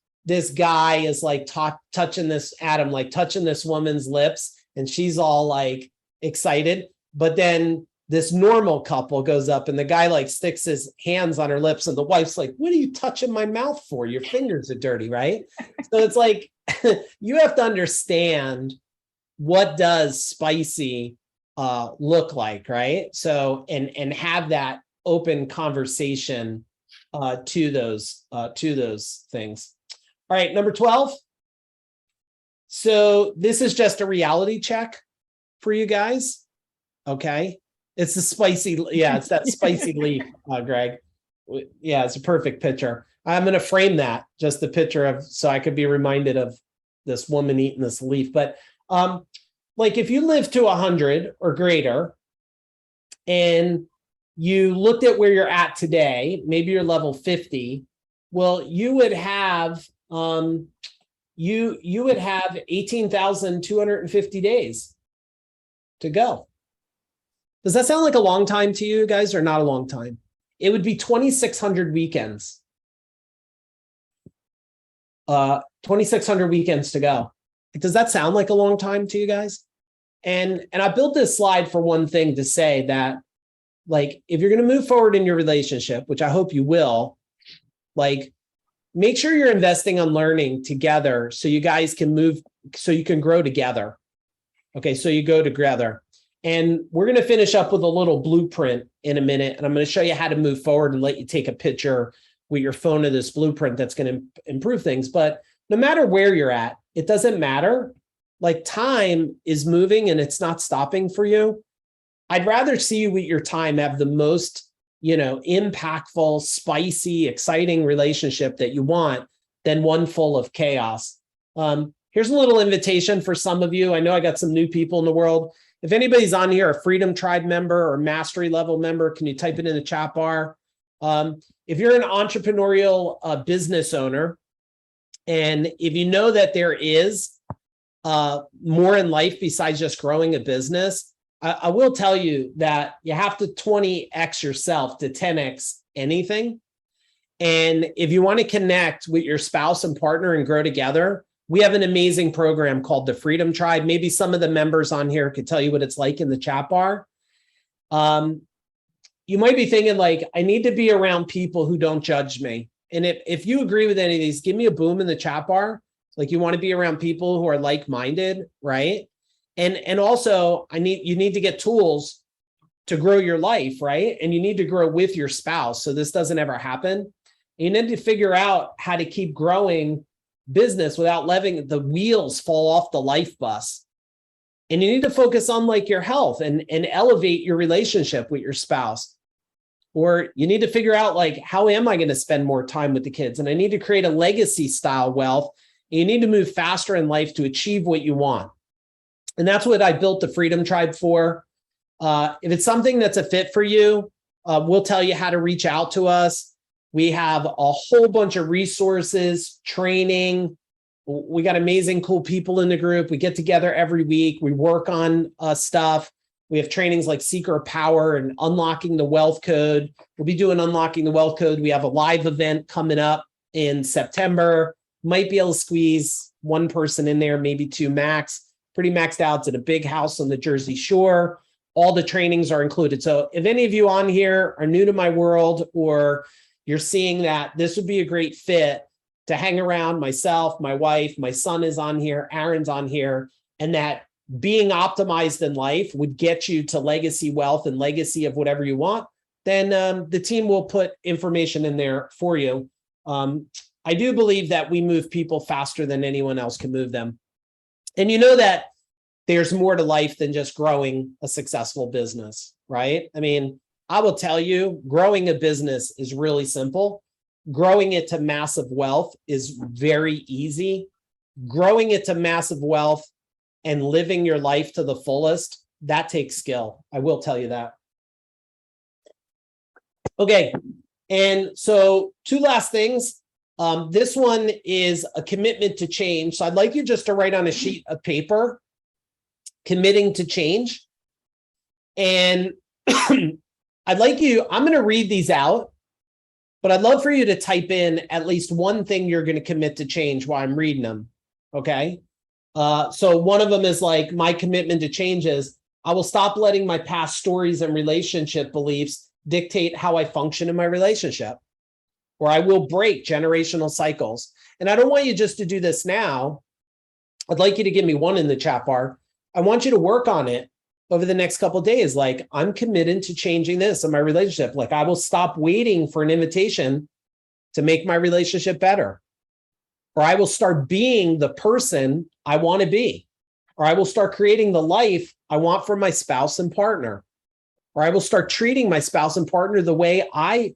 S7: guy is like touching this Adam, like touching this woman's lips, and she's all like excited. But then this normal couple goes up, and the guy like sticks his hands on her lips, and the wife's like, what are you touching my mouth for? Your fingers are dirty, right? So it's like, you have to understand, what does spicy look like, right? So, and have that open conversation to those things. All right, number 12. So this is just a reality check for you guys. Okay, it's the spicy, it's that spicy leaf, Greg. Yeah, it's a perfect picture. I'm going to frame that, just the picture of, so I could be reminded of this woman eating this leaf. But like, if you live to 100 or greater, and you looked at where you're at today, maybe you're level 50. Well, you would have you would have 18,250 days to go. Does that sound like a long time to you guys, or not a long time? It would be 2,600 weekends. 2,600 weekends to go. Does that sound like a long time to you guys? And I built this slide for one thing, to say that, like, if you're going to move forward in your relationship, which I hope you will, like, make sure you're investing on learning together so you guys can move, so you can grow together. Okay, so you go together. And we're going to finish up with a little blueprint in a minute, and I'm going to show you how to move forward and let you take a picture with your phone of this blueprint that's going to improve things. But no matter where you're at, it doesn't matter. Like, time is moving and it's not stopping for you. I'd rather see you with your time have the most, impactful, spicy, exciting relationship that you want than one full of chaos. Here's a little invitation for some of you. I know I got some new people in the world. If anybody's on here, a Freedom Tribe member or mastery level member, can you type it in the chat bar? If you're an entrepreneurial business owner, and if you know that there is more in life besides just growing a business, I will tell you that you have to 20x yourself to 10x anything. And if you want to connect with your spouse and partner and grow together, we have an amazing program called the Freedom Tribe. Maybe some of the members on here could tell you what it's like in the chat bar. You might be thinking, like, I need to be around people who don't judge me. And if you agree with any of these, give me a boom in the chat bar. Like, you want to be around people who are like-minded, right? And also, you need to get tools to grow your life, right? And you need to grow with your spouse, so this doesn't ever happen. You need to figure out how to keep growing business without letting the wheels fall off the life bus. And you need to focus on, like, your health and elevate your relationship with your spouse. Or you need to figure out, like, how am I going to spend more time with the kids? And I need to create a legacy style wealth. And you need to move faster in life to achieve what you want. And that's what I built the Freedom Tribe for. If it's something that's a fit for you, we'll tell you how to reach out to us. We have a whole bunch of resources, training. We got amazing, cool people in the group. We get together every week. We work on stuff. We have trainings like Secret Power and Unlocking the Wealth Code. We'll be doing Unlocking the Wealth Code. We have a live event coming up in September. Might be able to squeeze one person in there, maybe two max. Pretty maxed out. It's at a big house on the Jersey Shore. All the trainings are included. So if any of you on here are new to my world, or you're seeing that this would be a great fit to hang around, myself, my wife, my son is on here, Aaron's on here, and that being optimized in life would get you to legacy wealth and legacy of whatever you want, then the team will put information in there for you. I do believe that we move people faster than anyone else can move them. And you know that there's more to life than just growing a successful business, right? I mean, I will tell you, growing a business is really simple. Growing it to massive wealth is very easy. Growing it to massive wealth and living your life to the fullest, that takes skill. I will tell you that. Okay, and so two last things. This one is a commitment to change. So I'd like you just to write on a sheet of paper, committing to change. And I'd like you, I'm going to read these out, but I'd love for you to type in at least one thing you're going to commit to change while I'm reading them. Okay. So one of them is like, my commitment to change is I will stop letting my past stories and relationship beliefs dictate how I function in my relationship, or I will break generational cycles. And I don't want you just to do this now. I'd like you to give me one in the chat bar. I want you to work on it over the next couple of days. Like, I'm committed to changing this in my relationship. Like, I will stop waiting for an invitation to make my relationship better. Or I will start being the person I want to be. Or I will start creating the life I want for my spouse and partner. Or I will start treating my spouse and partner the way I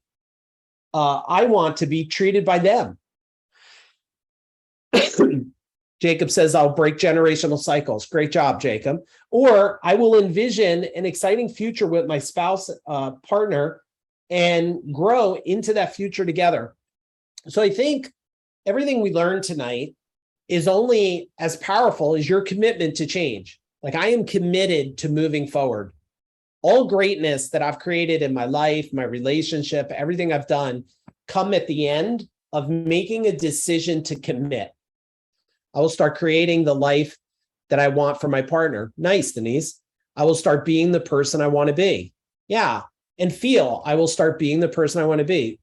S7: want to be treated by them. Jacob says, I'll break generational cycles. Great job, Jacob. Or I will envision an exciting future with my spouse, partner, and grow into that future together. So I think everything we learned tonight is only as powerful as your commitment to change. Like, I am committed to moving forward. All greatness that I've created in my life, my relationship, everything I've done, come at the end of making a decision to commit. I will start creating the life that I want for my partner. Nice, Denise. I will start being the person I want to be. Yeah. And feel, I will start being the person I want to be.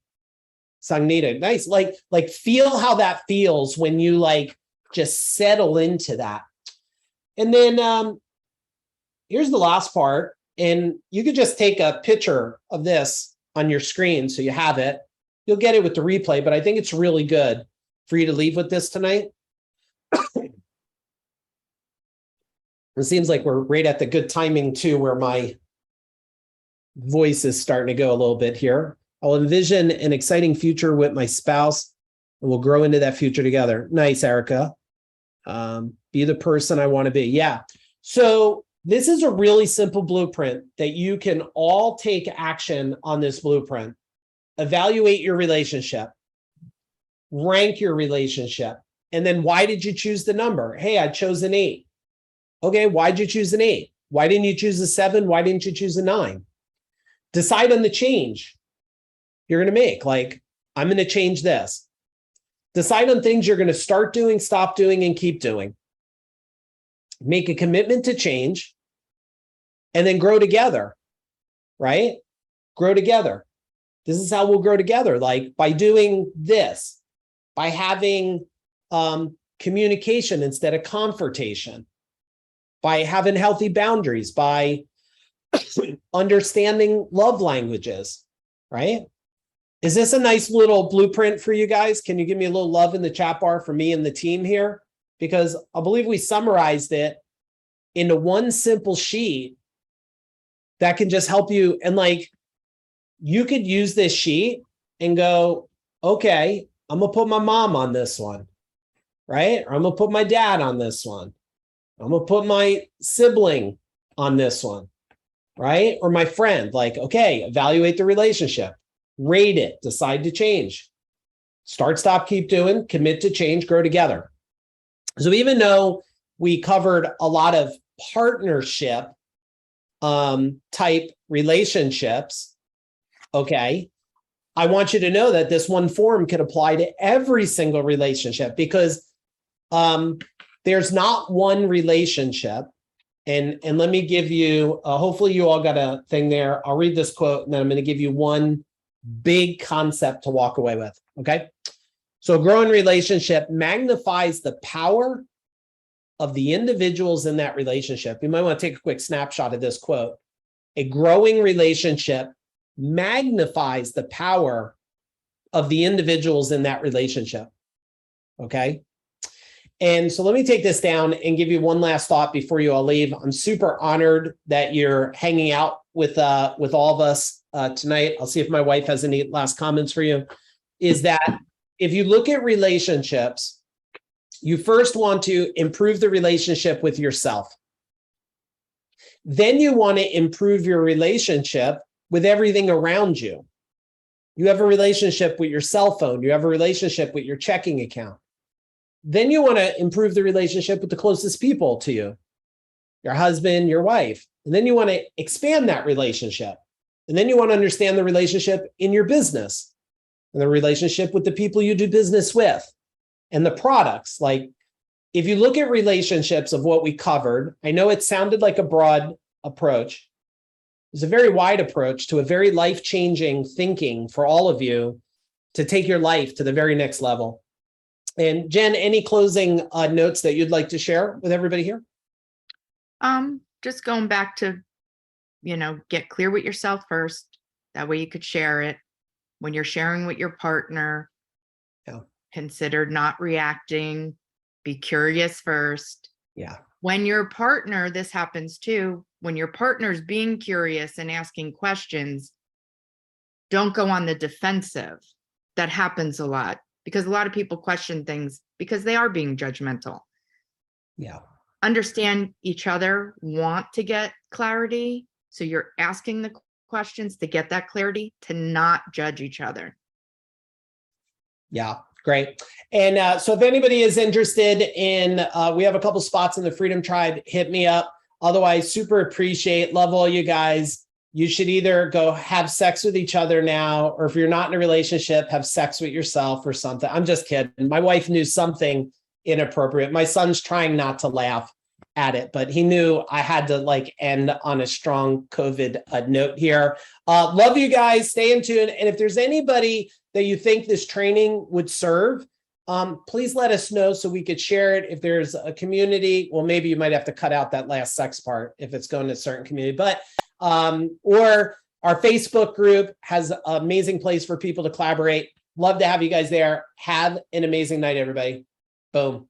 S7: Sangnita, nice. Like feel how that feels when you like just settle into that. And then here's the last part. And you could just take a picture of this on your screen so you have it. You'll get it with the replay, but I think it's really good for you to leave with this tonight. It seems like we're right at the good timing too, where my voice is starting to go a little bit here. I'll envision an exciting future with my spouse, and we'll grow into that future together. Nice, Erica. Be the person I want to be. Yeah. So this is a really simple blueprint that you can all take action on this blueprint. Evaluate your relationship. Rank your relationship. And then why did you choose the number? Hey, I chose an 8. Okay, why'd you choose an 8? Why didn't you choose a 7? Why didn't you choose a 9? Decide on the change you're going to make. Like, I'm going to change this. Decide on things you're going to start doing, stop doing, and keep doing. Make a commitment to change, and then grow together, right? Grow together. This is how we'll grow together, like by doing this, by having communication instead of confrontation, by having healthy boundaries, by understanding love languages, right? Is this a nice little blueprint for you guys? Can you give me a little love in the chat bar for me and the team here? Because I believe we summarized it into one simple sheet that can just help you. And like, you could use this sheet and go, okay, I'm going to put my mom on this one, right? Or I'm going to put my dad on this one. I'm going to put my sibling on this one, right? Or my friend, like, okay, evaluate the relationship. rate it, decide to change. Start, stop, keep doing, commit to change, grow together. So even though we covered a lot of partnership type relationships, okay, I want you to know that this one form could apply to every single relationship, because there's not one relationship. And let me give you, hopefully you all got a thing there. I'll read this quote and then I'm going to give you one big concept to walk away with. Okay. So a growing relationship magnifies the power of the individuals in that relationship. You might want to take a quick snapshot of this quote. A growing relationship magnifies the power of the individuals in that relationship. Okay. And so let me take this down and give you one last thought before you all leave. I'm super honored that you're hanging out with all of us tonight. I'll see if my wife has any last comments for you. Is that if you look at relationships, you first want to improve the relationship with yourself. Then you want to improve your relationship with everything around you. You have a relationship with your cell phone. You have a relationship with your checking account. Then you want to improve the relationship with the closest people to you, your husband, your wife. And then you want to expand that relationship. And then you want to understand the relationship in your business and the relationship with the people you do business with and the products. Like, if you look at relationships of what we covered, I know it sounded like a broad approach. It's a very wide approach to a very life-changing thinking for all of you to take your life to the very next level. And Jen, any closing notes that you'd like to share with everybody here?
S2: Just going back to, get clear with yourself first. That way you could share it. When you're sharing with your partner, consider not reacting. Be curious first.
S7: Yeah.
S2: When your partner, this happens too, when your partner's being curious and asking questions, don't go on the defensive. That happens a lot because a lot of people question things because they are being judgmental.
S7: Yeah.
S2: Understand each other, want to get clarity. So you're asking the questions to get that clarity, to not judge each other.
S7: Yeah. Great. And so if anybody is interested in, we have a couple spots in the Freedom Tribe, hit me up. Otherwise, super appreciate, love all you guys. You should either go have sex with each other now, or if you're not in a relationship, have sex with yourself or something. I'm just kidding. My wife knew something inappropriate. My son's trying not to laugh at it, but he knew I had to end on a strong COVID note here. Love you guys. Stay in tune. And if there's anybody that you think this training would serve, please let us know so we could share it. If there's a community, well, maybe you might have to cut out that last sex part if it's going to a certain community, but or our Facebook group has an amazing place for people to collaborate. Love to have you guys there. Have an amazing night, everybody. Boom.